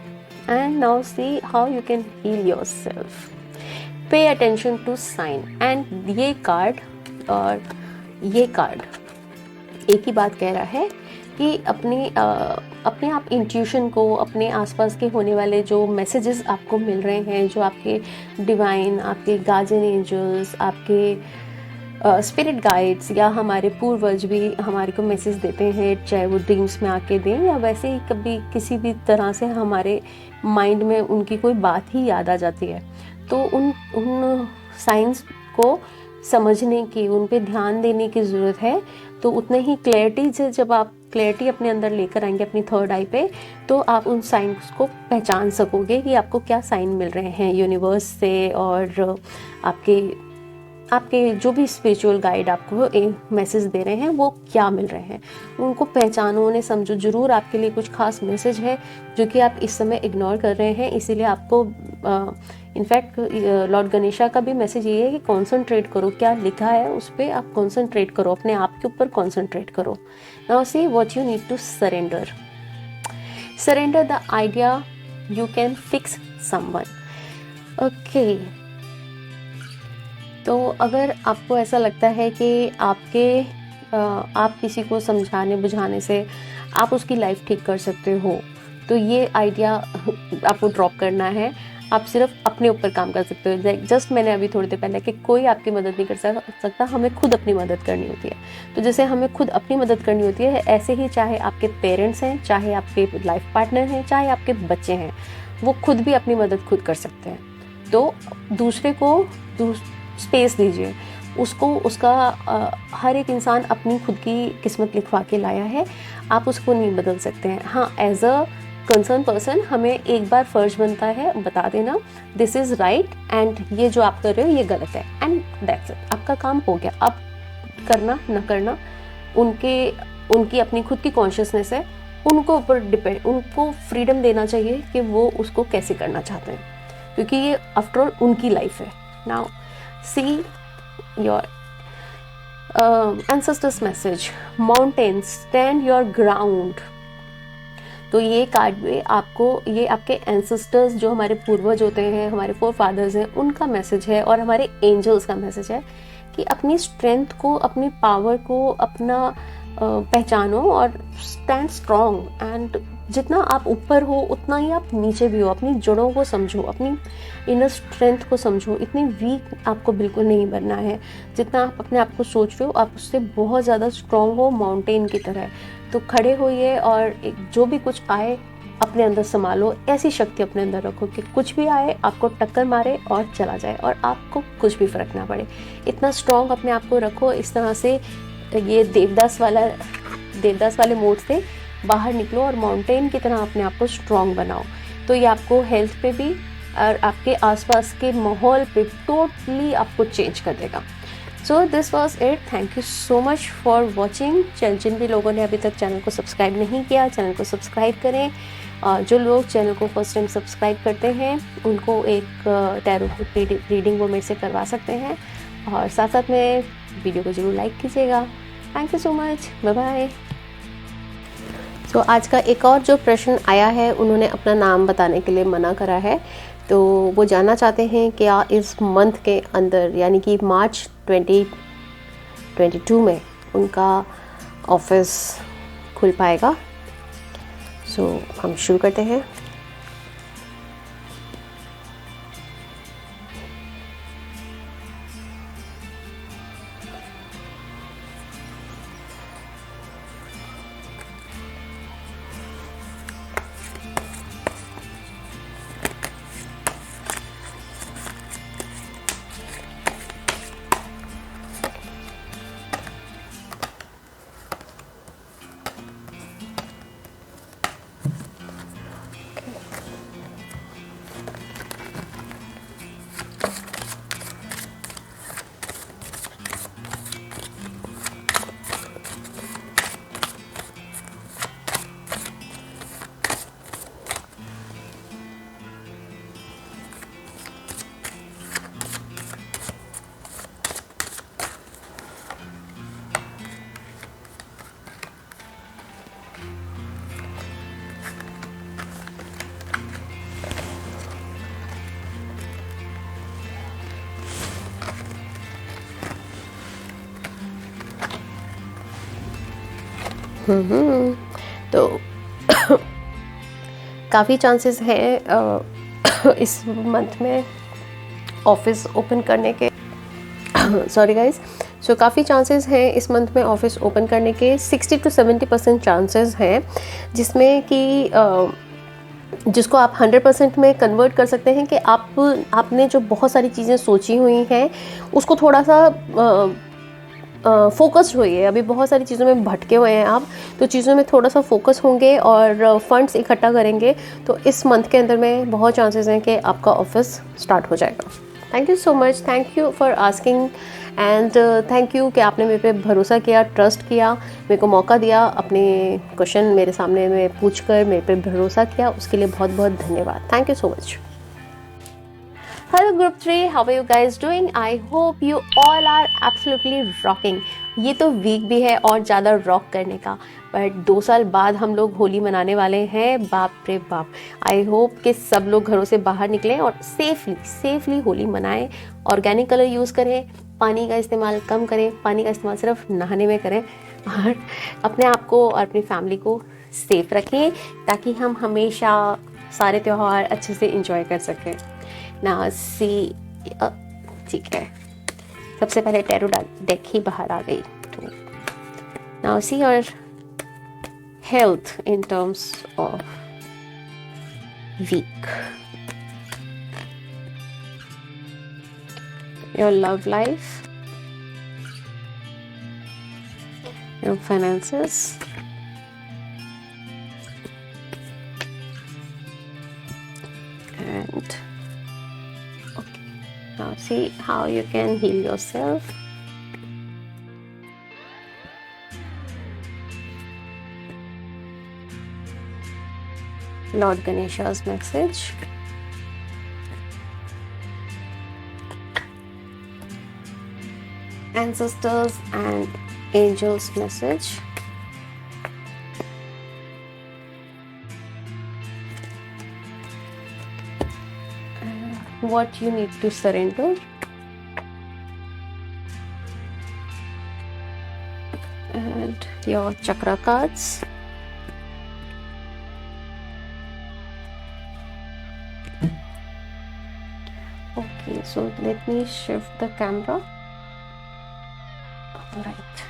And now see how you can heal yourself. Pay attention to sign. And ये कार्ड और ये कार्ड एक ही बात कह रहा है कि अपने आप इंट्यूशन को, अपने आसपास के होने वाले जो मैसेजेस आपको मिल रहे हैं, जो आपके डिवाइन, आपके गार्जियन एंजल्स, आपके स्पिरिट गाइड्स या हमारे पूर्वज भी हमारे को मैसेज देते हैं, चाहे वो ड्रीम्स में आके दें या वैसे ही कभी किसी भी तरह से हमारे माइंड में उनकी कोई बात ही याद आ जाती है। तो उन साइंस को समझने की, उन पे ध्यान देने की ज़रूरत है। तो उतने ही क्लैरिटी से, जब आप क्लैरिटी अपने अंदर लेकर आएंगे अपनी थर्ड आई पे, तो आप उन साइंस को पहचान सकोगे कि आपको क्या साइन मिल रहे हैं यूनिवर्स से और आपके आपके जो भी स्पिरिचुअल गाइड आपको मैसेज दे रहे हैं वो क्या मिल रहे हैं, उनको पहचानो, उन्हें समझो। ज़रूर आपके लिए कुछ खास मैसेज है जो कि आप इस समय इग्नोर कर रहे हैं, इसीलिए आपको इनफैक्ट लॉर्ड गणेशा का भी मैसेज ये है कि कॉन्सेंट्रेट करो, क्या लिखा है उस पर आप कॉन्सेंट्रेट करो, अपने आप के ऊपर कॉन्सेंट्रेट करो। Now see what you need to surrender the idea you can fix someone. Okay, तो अगर आपको ऐसा लगता है कि आप किसी को समझाने बुझाने से आप उसकी लाइफ ठीक कर सकते हो, तो ये आइडिया आपको ड्रॉप करना है। आप सिर्फ अपने ऊपर काम कर सकते हो। जस्ट मैंने अभी थोड़ी देर पहले कि कोई आपकी मदद नहीं कर सकता, हमें खुद अपनी मदद करनी होती है। तो जैसे हमें खुद अपनी मदद करनी होती है, ऐसे ही चाहे आपके पेरेंट्स हैं, चाहे आपके लाइफ पार्टनर हैं, चाहे आपके बच्चे हैं, वो खुद भी अपनी मदद खुद कर सकते हैं। तो दूसरे को स्पेस दीजिए उसको। हर एक इंसान अपनी खुद की किस्मत लिखवा के लाया है, आप उसको नहीं बदल सकते हैं। हाँ, एज अ कंसर्न पर्सन हमें एक बार फर्ज बनता है बता देना दिस इज़ राइट एंड ये जो आप कर रहे हो ये गलत है, एंड दैट्स इट। आपका काम हो गया। अब करना न करना उनकी अपनी खुद की कॉन्शियसनेस है, उनको ऊपर डिपेंड, उनको फ्रीडम देना चाहिए कि वो उसको कैसे करना चाहते हैं, क्योंकि ये आफ्टर ऑल उनकी लाइफ है। Now see your ancestors message, mountains stand your ground। तो ये कार्ड में आपको ये आपके एंसेस्टर्स जो हमारे पूर्वज होते हैं, हमारे फोर फादर्स हैं, उनका मैसेज है और हमारे एंजल्स का मैसेज है कि अपनी स्ट्रेंथ को, अपनी पावर को, अपना पहचानो और स्टैंड स्ट्रॉन्ग। एंड जितना आप ऊपर हो उतना ही आप नीचे भी हो। अपनी जड़ों को समझो, अपनी इनर स्ट्रेंथ को समझो। इतनी वीक आपको बिल्कुल नहीं बनना है। जितना आप अपने आप को सोच रहे हो आप उससे बहुत ज़्यादा स्ट्रॉन्ग हो, माउंटेन की तरह। तो खड़े होइए और जो भी कुछ आए अपने अंदर संभालो। ऐसी शक्ति अपने अंदर रखो कि कुछ भी आए आपको टक्कर मारे और चला जाए और आपको कुछ भी फर्क ना पड़े। इतना स्ट्रॉन्ग अपने आप को रखो। इस तरह से ये देवदास वाले मोड से बाहर निकलो और माउंटेन की तरह अपने आप को स्ट्रॉन्ग बनाओ। तो ये आपको हेल्थ पे भी और आपके आसपास के माहौल पे टोटली आपको चेंज कर देगा। So this was it. Thank you so much for watching. जिन भी लोगों ने अभी तक चैनल को सब्सक्राइब नहीं किया, चैनल को सब्सक्राइब करें। जो लोग चैनल को फर्स्ट टाइम सब्सक्राइब करते हैं उनको एक टैरो की रीडिंग वो मेरे से करवा सकते हैं, और साथ साथ में वीडियो को ज़रूर लाइक कीजिएगा। Thank you so much, bye bye. तो आज का एक और जो प्रश्न आया है, उन्होंने अपना नाम बताने के लिए मना करा है। तो वो जानना चाहते हैं कि क्या इस मंथ के अंदर यानी कि मार्च 2022 में उनका ऑफिस खुल पाएगा। सो हम शुरू करते हैं। तो काफ़ी चांसेस हैं इस मंथ में ऑफिस ओपन करने के। Sorry guys. सो काफ़ी चांसेस हैं इस मंथ में ऑफिस ओपन करने के। 60 to 70% चांसेस हैं, जिसमें कि जिसको आप 100% में कन्वर्ट कर सकते हैं कि आपने जो बहुत सारी चीज़ें सोची हुई हैं उसको थोड़ा सा फोकस्ड होइए। अभी बहुत सारी चीज़ों में भटके हुए हैं आप, तो चीज़ों में थोड़ा सा फोकस होंगे और फंड्स इकट्ठा करेंगे, तो इस मंथ के अंदर में बहुत चांसेस हैं कि आपका ऑफिस स्टार्ट हो जाएगा। Thank you so much. Thank you for asking and thank you कि आपने मेरे पे भरोसा किया, ट्रस्ट किया, मेरे को मौका दिया अपने क्वेश्चन मेरे सामने में पूछकर मेरे पे भरोसा किया, उसके लिए बहुत बहुत धन्यवाद। Thank you so much. Hello Group 3, how are you guys doing? I hope you all are absolutely rocking. ये तो वीक भी है और ज़्यादा रॉक करने का, बट 2 साल बाद हम लोग होली मनाने वाले हैं। बाप रे बाप, आई होप कि सब लोग घरों से बाहर निकलें और सेफली होली मनाएं। ऑर्गेनिक कलर यूज़ करें, पानी का इस्तेमाल कम करें, पानी का इस्तेमाल सिर्फ नहाने में करें और अपने आप को और अपनी फैमिली को सेफ रखें ताकि हम हमेशा सारे त्यौहार अच्छे से इंजॉय कर सकें ना। सी ठीक है, सबसे पहले टैरो डेक ही बाहर आ गई। तो now see your health in terms of week, your love life, your finances, and now see how you can heal yourself. Lord Ganesha's message. Ancestors and angels message. What you need to surrender, and your chakra cards. Okay, so let me shift the camera. All right.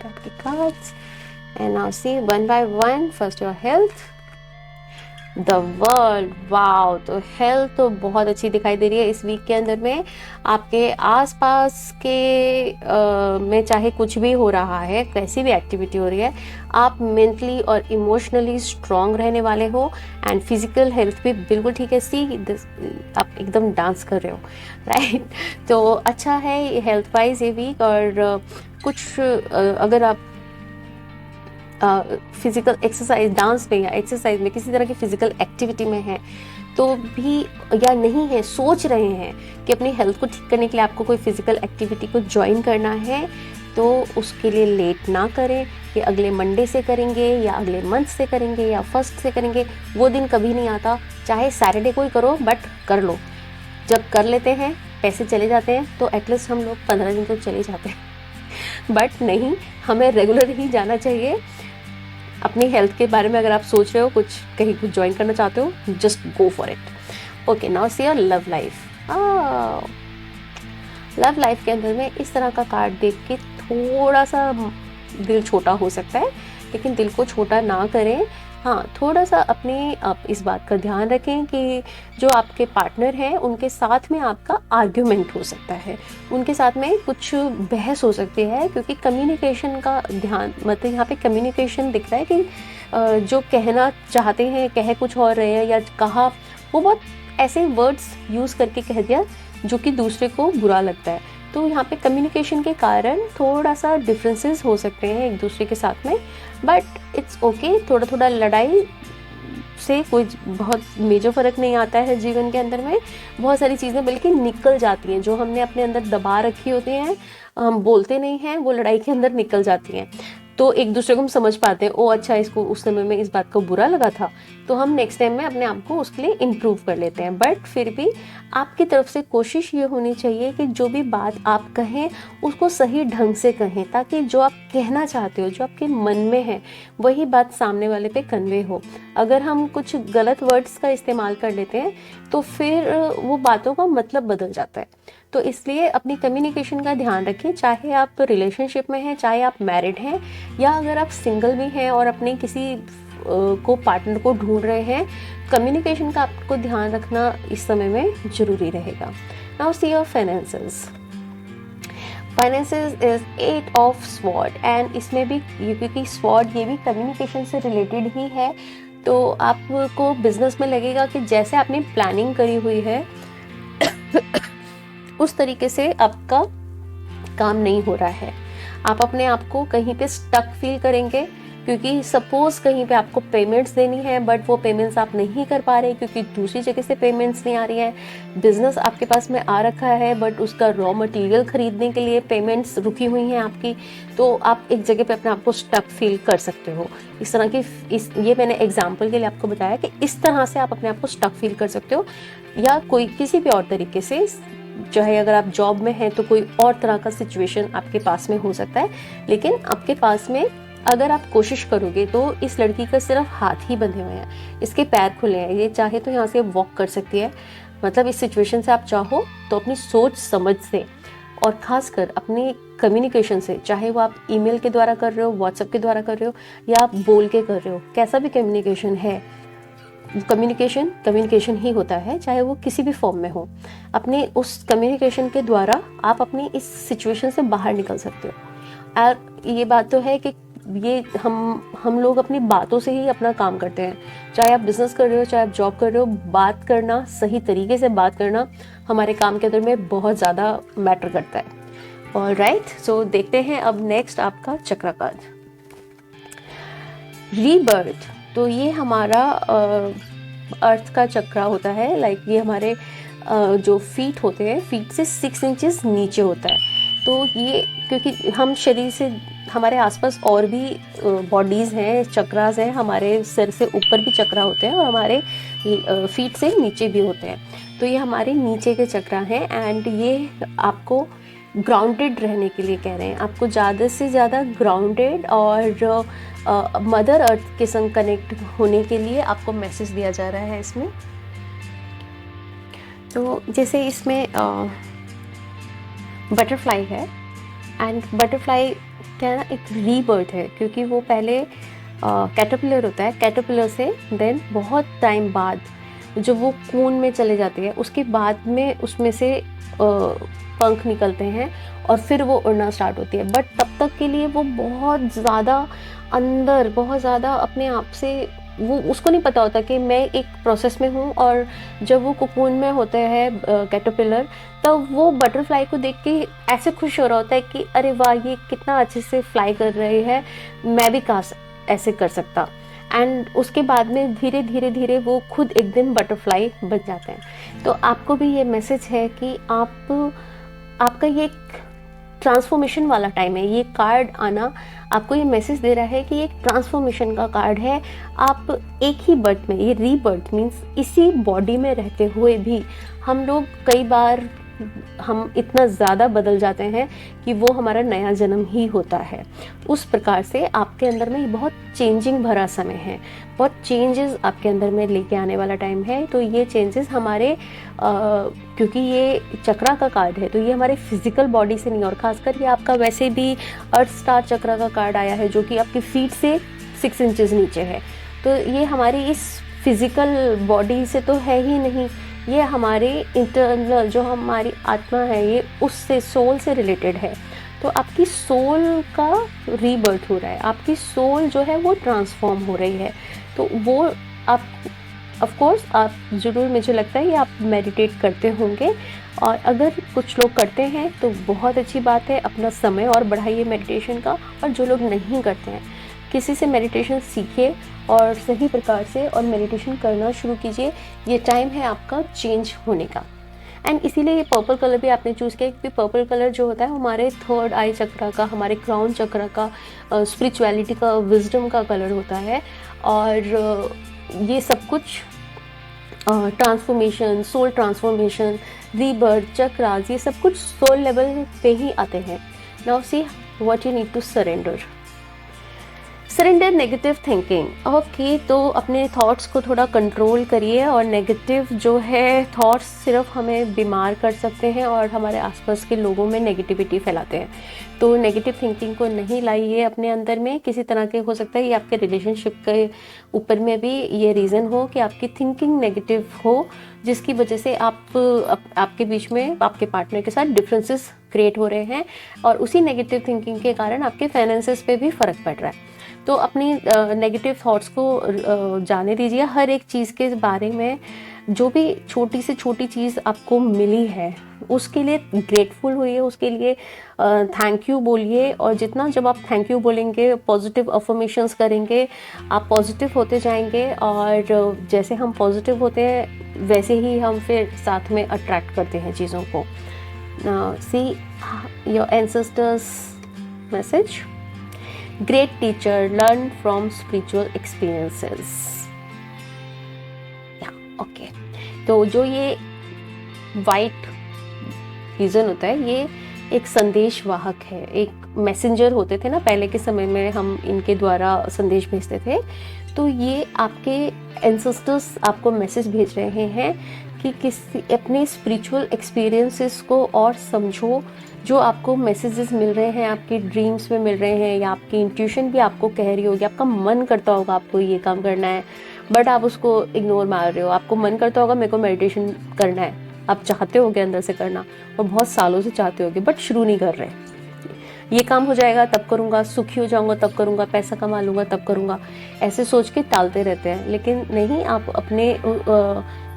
Got the cards. And now see one by one, first your health, the world. Wow, तो health तो बहुत अच्छी दिखाई दे रही है इस week के अंदर में। आपके आसपास के में चाहे कुछ भी हो रहा है, कैसी भी एक्टिविटी हो रही है, आप मेंटली और इमोशनली स्ट्रांग रहने वाले हो। एंड फिजिकल हेल्थ भी बिल्कुल ठीक है। सी आप एकदम डांस कर रहे हो, राइट? तो अच्छा है हेल्थ वाइज ये वीक। और कुछ अगर आप फिजिकल एक्सरसाइज, डांस में या एक्सरसाइज में, किसी तरह की फिजिकल एक्टिविटी में है तो भी, या नहीं है, सोच रहे हैं कि अपनी हेल्थ को ठीक करने के लिए आपको कोई फिजिकल एक्टिविटी को ज्वाइन करना है, तो उसके लिए लेट ना करें। कि अगले मंडे से करेंगे या अगले मंथ से करेंगे या फर्स्ट से करेंगे, वो दिन कभी नहीं आता। चाहे सैटरडे को ही करो, बट कर लो। जब कर लेते हैं, पैसे चले जाते हैं, तो एटलीस्ट हम लोग 15 दिन तो चले जाते हैं, बट नहीं, हमें रेगुलर ही जाना चाहिए। अपनी हेल्थ के बारे में अगर आप सोच रहे हो, कहीं कुछ ज्वाइन करना चाहते हो, just go for it. Okay, now see your love life. Love life के अंदर में इस तरह का कार्ड देख के थोड़ा सा दिल छोटा हो सकता है, लेकिन दिल को छोटा ना करें। हाँ, थोड़ा सा अपने आप इस बात का ध्यान रखें कि जो आपके पार्टनर हैं उनके साथ में आपका आर्ग्यूमेंट हो सकता है, उनके साथ में कुछ बहस हो सकती है, क्योंकि कम्युनिकेशन का ध्यान, मतलब यहाँ पे कम्युनिकेशन दिख रहा है कि जो कहना चाहते हैं कह कुछ और रहे हैं, या कहा वो बहुत ऐसे वर्ड्स यूज़ करके कह दिया जो कि दूसरे को बुरा लगता है। तो यहाँ पे कम्युनिकेशन के कारण थोड़ा सा डिफरेंसेस हो सकते हैं एक दूसरे के साथ में, बट इट्स ओके। थोड़ा थोड़ा लड़ाई से कोई बहुत मेजर फ़र्क नहीं आता है। जीवन के अंदर में बहुत सारी चीज़ें बल्कि निकल जाती हैं, जो हमने अपने अंदर दबा रखी होती हैं, हम बोलते नहीं हैं, वो लड़ाई के अंदर निकल जाती हैं। तो एक दूसरे को हम समझ पाते हैं, ओ अच्छा, इसको उस समय में इस बात को बुरा लगा था, तो हम नेक्स्ट टाइम में अपने आप को उसके लिए इम्प्रूव कर लेते हैं। बट फिर भी आपकी तरफ से कोशिश ये होनी चाहिए कि जो भी बात आप कहें उसको सही ढंग से कहें, ताकि जो आप कहना चाहते हो, जो आपके मन में है, वही बात सामने वाले पे कन्वे हो। अगर हम कुछ गलत वर्ड्स का इस्तेमाल कर लेते हैं तो फिर वो बातों का मतलब बदल जाता है। तो इसलिए अपनी कम्युनिकेशन का ध्यान रखें, चाहे आप रिलेशनशिप में हैं, चाहे आप मैरिड हैं, या अगर आप सिंगल भी हैं और अपने किसी को पार्टनर को ढूंढ रहे हैं, कम्युनिकेशन का आपको ध्यान रखना इस समय में ज़रूरी रहेगा। Now see your finances. Finances is 8 of sword, and इसमें भी क्योंकि स्वॉर्ड ये भी कम्युनिकेशन से रिलेटेड ही है, तो आपको बिजनेस में लगेगा कि जैसे आपने प्लानिंग करी हुई है उस तरीके से आपका काम नहीं हो रहा है। आप अपने आप को कहीं पे स्टक फील करेंगे, क्योंकि सपोज कहीं पे आपको पेमेंट्स देनी है बट वो पेमेंट्स आप नहीं कर पा रहे क्योंकि दूसरी जगह से पेमेंट्स नहीं आ रही है। बिजनेस आपके पास में आ रखा है बट उसका रॉ मटेरियल खरीदने के लिए पेमेंट्स रुकी हुई हैं आपकी, तो आप एक जगह पे अपने आप को स्टक फील कर सकते हो। इस तरह की ये मैंने एग्जाम्पल के लिए आपको बताया कि इस तरह से आप अपने आप को स्टक फील कर सकते हो, या कोई किसी भी और तरीके से, चाहे अगर आप जॉब में हैं तो कोई और तरह का सिचुएशन आपके पास में हो सकता है। लेकिन आपके पास में अगर आप कोशिश करोगे तो इस लड़की का सिर्फ हाथ ही बंधे हुए हैं, इसके पैर खुले हैं, ये चाहे तो यहाँ से वॉक कर सकती है। मतलब इस सिचुएशन से आप चाहो तो अपनी सोच समझ से और ख़ासकर अपनी कम्युनिकेशन से, चाहे वो आप ईमेल के द्वारा कर रहे हो, व्हाट्सएप के द्वारा कर रहे हो या आप बोल के कर रहे हो, कैसा भी कम्युनिकेशन है, कम्युनिकेशन ही होता है, चाहे वो किसी भी फॉर्म में हो। अपने उस कम्युनिकेशन के द्वारा आप अपनी इस सिचुएशन से बाहर निकल सकते हो। और ये बात तो है कि ये हम लोग अपनी बातों से ही अपना काम करते हैं, चाहे आप बिजनेस कर रहे हो, चाहे आप जॉब कर रहे हो, बात करना, सही तरीके से बात करना हमारे काम के अंदर में बहुत ज़्यादा मैटर करता है। और राइट, सो देखते हैं अब नेक्स्ट आपका चक्र कार्ड रीबर्थ। तो ये हमारा अर्थ का चक्र होता है, लाइक ये हमारे जो फीट होते हैं, फीट से 6 इंचेस नीचे होता है। तो ये क्योंकि हम शरीर से, हमारे आसपास और भी बॉडीज़ हैं, चक्रास हैं, हमारे सिर से ऊपर भी चक्रा होते हैं और हमारे फीट से नीचे भी होते हैं। तो ये हमारे नीचे के चक्रा हैं एंड ये आपको ग्राउंडेड रहने के लिए कह रहे हैं, आपको ज़्यादा से ज़्यादा ग्राउंडेड और मदर अर्थ के संग कनेक्ट होने के लिए आपको मैसेज दिया जा रहा है इसमें। तो जैसे इसमें बटरफ्लाई है एंड बटरफ्लाई क्या है ना, एक रीबर्थ है, क्योंकि वो पहले कैटरपिलर होता है, कैटरपिलर से देन बहुत टाइम बाद जब वो कून में चले जाते हैं उसके बाद में उसमें से पंख निकलते हैं और फिर वो उड़ना स्टार्ट होती है। बट तब तक के लिए वो बहुत ज़्यादा अंदर, बहुत ज़्यादा अपने आप से, वो उसको नहीं पता होता कि मैं एक प्रोसेस में हूँ। और जब वो कोकून में होते हैं कैटरपिलर, तब वो बटरफ्लाई को देख के ऐसे खुश हो रहा होता है कि अरे वाह, ये कितना अच्छे से फ्लाई कर रही है, मैं भी काश ऐसे कर सकता। एंड उसके बाद में धीरे धीरे धीरे वो खुद एक दिन बटरफ्लाई बन जाते हैं। तो आपको भी ये मैसेज है कि आपका ये ट्रांसफॉर्मेशन वाला टाइम है। ये कार्ड आना आपको ये मैसेज दे रहा है कि ये एक ट्रांसफॉर्मेशन का कार्ड है। आप एक ही बर्थ में, ये रीबर्थ मीन्स इसी बॉडी में रहते हुए भी हम लोग कई बार हम इतना ज़्यादा बदल जाते हैं कि वो हमारा नया जन्म ही होता है। उस प्रकार से आपके अंदर में बहुत चेंजिंग भरा समय है, बहुत चेंजेस आपके अंदर में लेके आने वाला टाइम है। तो ये चेंजेस हमारे क्योंकि ये चक्रा का कार्ड है तो ये हमारे फिजिकल बॉडी से नहीं, और ख़ासकर ये आपका वैसे भी अर्थ स्टार चक्रा का कार्ड आया है जो कि आपकी फीट से 6 इंचेस नीचे है। तो ये हमारी इस फिजिकल बॉडी से तो है ही नहीं, ये हमारे इंटरनल जो हमारी आत्मा है, ये उससे, सोल से रिलेटेड है। तो आपकी सोल का रीबर्थ हो रहा है, आपकी सोल जो है वो ट्रांसफॉर्म हो रही है। तो वो आप ऑफ कोर्स आप ज़रूर, मुझे लगता है ये आप मेडिटेट करते होंगे, और अगर कुछ लोग करते हैं तो बहुत अच्छी बात है, अपना समय और बढ़ाइए मेडिटेशन का। और जो लोग नहीं करते हैं, किसी से मेडिटेशन सीखिए और सही प्रकार से और मेडिटेशन करना शुरू कीजिए। ये टाइम है आपका चेंज होने का। एंड इसीलिए ये पर्पल कलर भी आपने चूज़ किया, क्योंकि पर्पल कलर जो होता है हमारे थर्ड आई चक्रा का, हमारे क्राउन चक्रा का, स्पिरिचुअलिटी का, विजडम का कलर होता है। और ये सब कुछ transformation, soul transformation, rebirth, chakras, ये सब कुछ सोल लेवल पे ही आते हैं। Now see what you need to surrender. Surrender negative thinking. Okay, तो अपने थॉट्स को थोड़ा कंट्रोल करिए, और नेगेटिव जो है थॉट्स सिर्फ हमें बीमार कर सकते हैं और हमारे आसपास के लोगों में नेगेटिविटी फैलाते हैं। तो नेगेटिव थिंकिंग को नहीं लाइए अपने अंदर में। किसी तरह के हो सकता है ये आपके रिलेशनशिप के ऊपर में भी ये रीज़न हो कि आपकी थिंकिंग नेगेटिव हो, जिसकी वजह से आपके बीच में आपके पार्टनर के साथ डिफरेंसेस क्रिएट हो रहे हैं, और उसी नेगेटिव थिंकिंग के कारण आपके फाइनेंसेस पे भी फ़र्क पड़ रहा है। तो अपनी नेगेटिव थॉट्स को जाने दीजिए। हर एक चीज़ के बारे में, जो भी छोटी से छोटी चीज़ आपको मिली है उसके लिए ग्रेटफुल होइए, उसके लिए थैंक यू बोलिए। और जितना जब आप थैंक यू बोलेंगे, पॉजिटिव अफर्मेशंस करेंगे, आप पॉजिटिव होते जाएंगे। और जैसे हम पॉजिटिव होते हैं वैसे ही हम फिर साथ में अट्रैक्ट करते हैं चीज़ों को। See your ancestors message, great teacher, learn from spiritual experiences. Okay, तो जो ये वाइट रीजन होता है ये एक संदेश वाहक है, एक मैसेंजर होते थे ना पहले के समय में, हम इनके द्वारा संदेश भेजते थे। तो ये आपके एंसेस्टर्स आपको मैसेज भेज रहे हैं कि किसी अपने स्पिरिचुअल एक्सपीरियंसेस को और समझो। जो आपको मैसेजेस मिल रहे हैं आपके ड्रीम्स में मिल रहे हैं, या आपकी इंट्यूशन भी आपको कह रही होगी, आपका मन करता होगा आपको ये काम करना है बट आप उसको इग्नोर मार रहे हो। आपको मन करता होगा मेरे को मेडिटेशन करना है, आप चाहते होगे अंदर से करना और बहुत सालों से चाहते होगे बट शुरू नहीं कर रहे। ये काम हो जाएगा तब करूँगा, सुखी हो जाऊँगा तब करूँगा, पैसा कमा लूँगा तब करूँगा, ऐसे सोच के टालते रहते हैं। लेकिन नहीं, आप अपने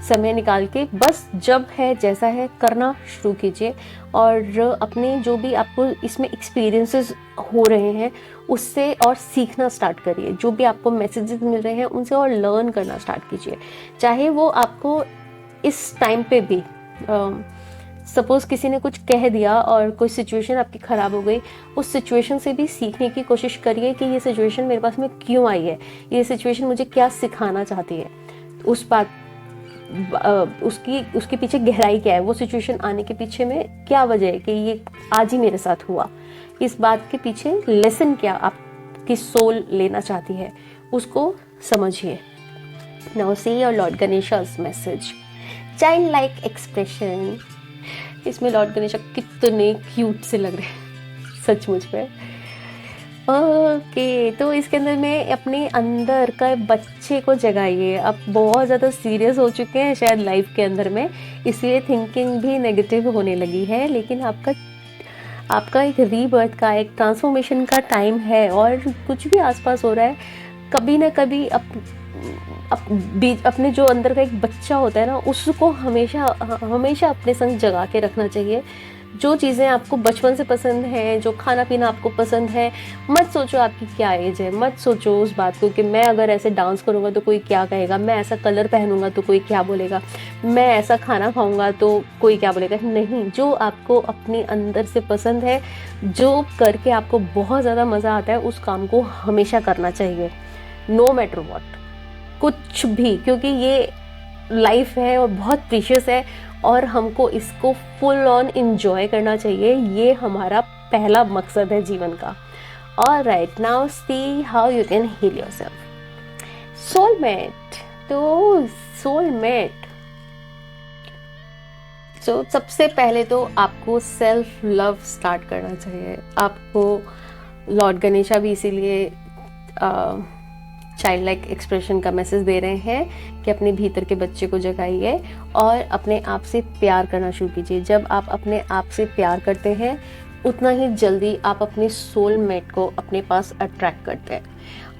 समय निकाल के बस जब है जैसा है करना शुरू कीजिए। और अपने जो भी आपको इसमें एक्सपीरियंसेस हो रहे हैं उससे और सीखना स्टार्ट करिए। जो भी आपको मैसेजेस मिल रहे हैं उनसे और लर्न करना स्टार्ट कीजिए। चाहे वो आपको इस टाइम पे भी सपोज़ किसी ने कुछ कह दिया और कोई सिचुएशन आपकी ख़राब हो गई, उस सिचुएशन से भी सीखने की कोशिश करिए कि ये सिचुएशन मेरे पास में क्यों आई है, ये सिचुएशन मुझे क्या सिखाना चाहती है, उस बात उसके पीछे गहराई क्या है, वो सिचुएशन आने के पीछे में क्या वजह है कि ये आज ही मेरे साथ हुआ, इस बात के पीछे लेसन क्या आपकी सोल लेना चाहती है, उसको समझिए। Now see your lord Ganesha's message, child like expression. इसमें लॉर्ड गणेशा कितने क्यूट से लग रहे हैं सचमुच में। ओके, तो इसके अंदर में अपने अंदर का बच्चे को जगाइए। आप बहुत ज़्यादा सीरियस हो चुके हैं शायद लाइफ के अंदर में, इसलिए थिंकिंग भी नेगेटिव होने लगी है। लेकिन आपका एक रीबर्थ का, एक ट्रांसफॉर्मेशन का टाइम है, और कुछ भी आसपास हो रहा है, कभी ना कभी अपने जो अंदर का एक बच्चा होता है ना, उसको हमेशा अपने संग जगा के रखना चाहिए। जो चीज़ें आपको बचपन से पसंद हैं, जो खाना पीना आपको पसंद है, मत सोचो आपकी क्या एज है, मत सोचो उस बात को कि मैं अगर ऐसे डांस करूँगा तो कोई क्या कहेगा, मैं ऐसा कलर पहनूंगा तो कोई क्या बोलेगा, मैं ऐसा खाना खाऊंगा तो कोई क्या बोलेगा। नहीं, जो आपको अपने अंदर से पसंद है, जो करके आपको बहुत ज़्यादा मज़ा आता है, उस काम को हमेशा करना चाहिए, नो मैटर व्हाट, कुछ भी, क्योंकि ये लाइफ है और बहुत प्रीशियस है और हमको इसको फुल ऑन एंजॉय करना चाहिए। ये हमारा पहला मकसद है जीवन का। Alright, now see how you can heal yourself. Soulmate, तो सोलमेट, तो सबसे पहले तो आपको सेल्फ लव स्टार्ट करना चाहिए। आपको लॉर्ड गणेशा भी इसीलिए चाइल्ड लाइक एक्सप्रेशन का मैसेज दे रहे हैं कि अपने भीतर के बच्चे को जगाइए और अपने आप से प्यार करना शुरू कीजिए। जब आप अपने आप से प्यार करते हैं उतना ही जल्दी आप अपने सोलमेट को अपने पास अट्रैक्ट करते हैं।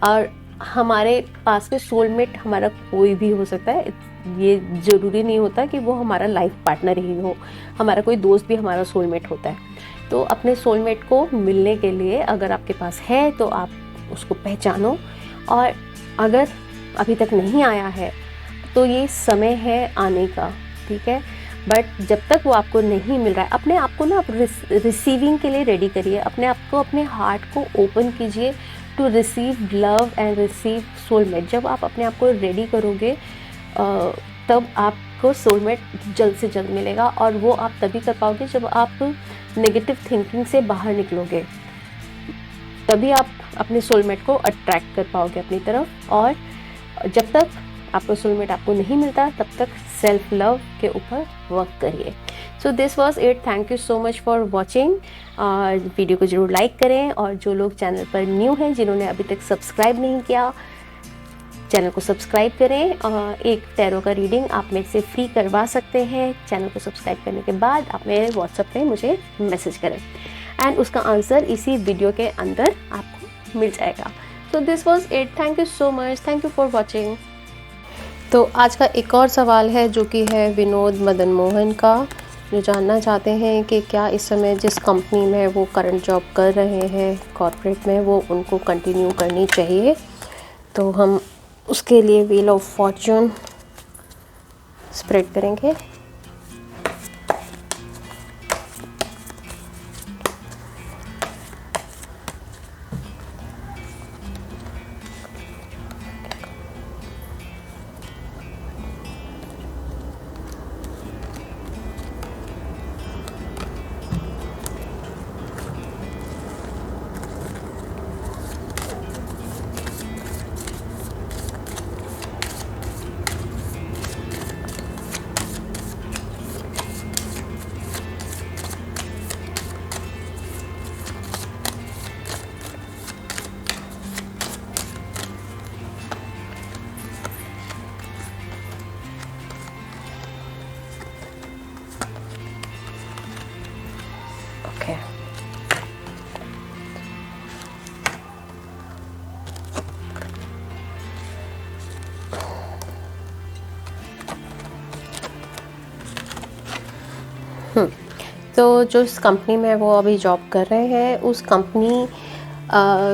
और हमारे पास में सोलमेट हमारा कोई भी हो सकता है, ये ज़रूरी नहीं होता कि वो हमारा लाइफ पार्टनर ही हो, हमारा कोई दोस्त भी हमारा सोलमेट होता है। तो अपने सोलमेट को मिलने के लिए अगर आपके पास है तो आप उसको पहचानो, और अगर अभी तक नहीं आया है तो ये समय है आने का, ठीक है। बट जब तक वो आपको नहीं मिल रहा है, अपने आप को ना आप रिसीविंग के लिए रेडी करिए, अपने आप को, अपने हार्ट को ओपन कीजिए to receive love and receive soulmate. जब आप अपने आप को रेडी करोगे तब आपको सोलमेट जल्द से जल्द मिलेगा, और वो आप तभी कर पाओगे जब आप नेगेटिव थिंकिंग से बाहर निकलोगे, तभी आप अपने सोलमेट को अट्रैक्ट कर पाओगे अपनी तरफ। और जब तक आपको सोलमेट आपको नहीं मिलता तब तक सेल्फ लव के ऊपर वर्क करिए। सो this was it, thank you so much for watching. Video को ज़रूर लाइक करें, और जो लोग चैनल पर न्यू हैं, जिन्होंने अभी तक सब्सक्राइब नहीं किया, चैनल को सब्सक्राइब करें। एक टैरो का रीडिंग आप मेरे से फ्री करवा सकते हैं। चैनल को सब्सक्राइब करने के बाद आप मेरे व्हाट्सएप पे मुझे मैसेज करें, एंड उसका आंसर इसी वीडियो के अंदर आपको मिल जाएगा। तो this was it, thank you so much, thank you for watching. तो आज का एक और सवाल है जो कि है विनोद मदन मोहन का, जो जानना चाहते हैं कि क्या इस समय जिस कंपनी में वो करंट जॉब कर रहे हैं कॉर्पोरेट में, वो उनको कंटिन्यू करनी चाहिए। तो हम उसके लिए व्हील ऑफ फॉर्च्यून स्प्रेड करेंगे। Okay. तो जो इस कंपनी में वो अभी जॉब कर रहे हैं, उस कंपनी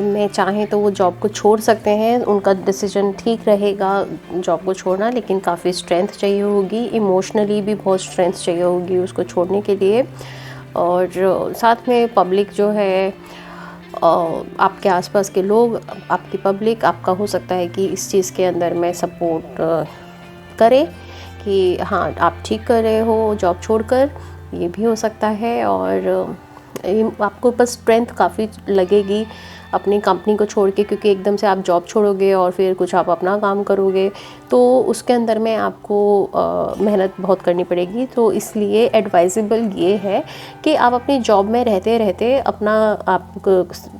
में चाहें तो वो जॉब को छोड़ सकते हैं। उनका डिसीजन ठीक रहेगा जॉब को छोड़ना, लेकिन काफ़ी स्ट्रेंथ चाहिए होगी, इमोशनली भी बहुत स्ट्रेंथ चाहिए होगी उसको छोड़ने के लिए। और साथ में पब्लिक जो है, आपके आसपास के लोग, आपकी पब्लिक आपका हो सकता है कि इस चीज़ के अंदर में सपोर्ट करे कि हाँ आप ठीक कर रहे हो जॉब छोड़कर, ये भी हो सकता है। और आपको बस स्ट्रेंथ काफ़ी लगेगी अपनी कंपनी को छोड़ के, क्योंकि एकदम से आप जॉब छोड़ोगे और फिर कुछ आप अपना काम करोगे तो उसके अंदर में आपको मेहनत बहुत करनी पड़ेगी। तो इसलिए एडवाइजेबल ये है कि आप अपनी जॉब में रहते रहते अपना आप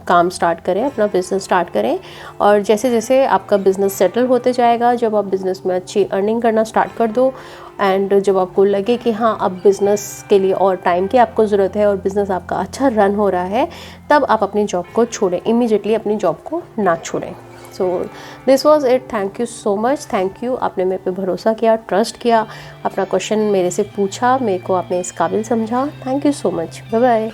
काम स्टार्ट करें, अपना बिज़नेस स्टार्ट करें। और जैसे जैसे आपका बिज़नेस सेटल होते जाएगा, जब आप बिज़नेस में अच्छी अर्निंग करना स्टार्ट कर दो, एंड जब आपको लगे कि हाँ अब बिज़नेस के लिए और टाइम की आपको ज़रूरत है और बिज़नेस आपका अच्छा रन हो रहा है, तब आप अपनी जॉब को छोड़ें, इमीडिएटली अपनी जॉब को ना छोड़ें। सो this was it, thank you so much, thank you. आपने मेरे पे भरोसा किया, ट्रस्ट किया, अपना क्वेश्चन मेरे से पूछा, मेरे को आपने इस काबिल समझा। Thank you so much, bye bye.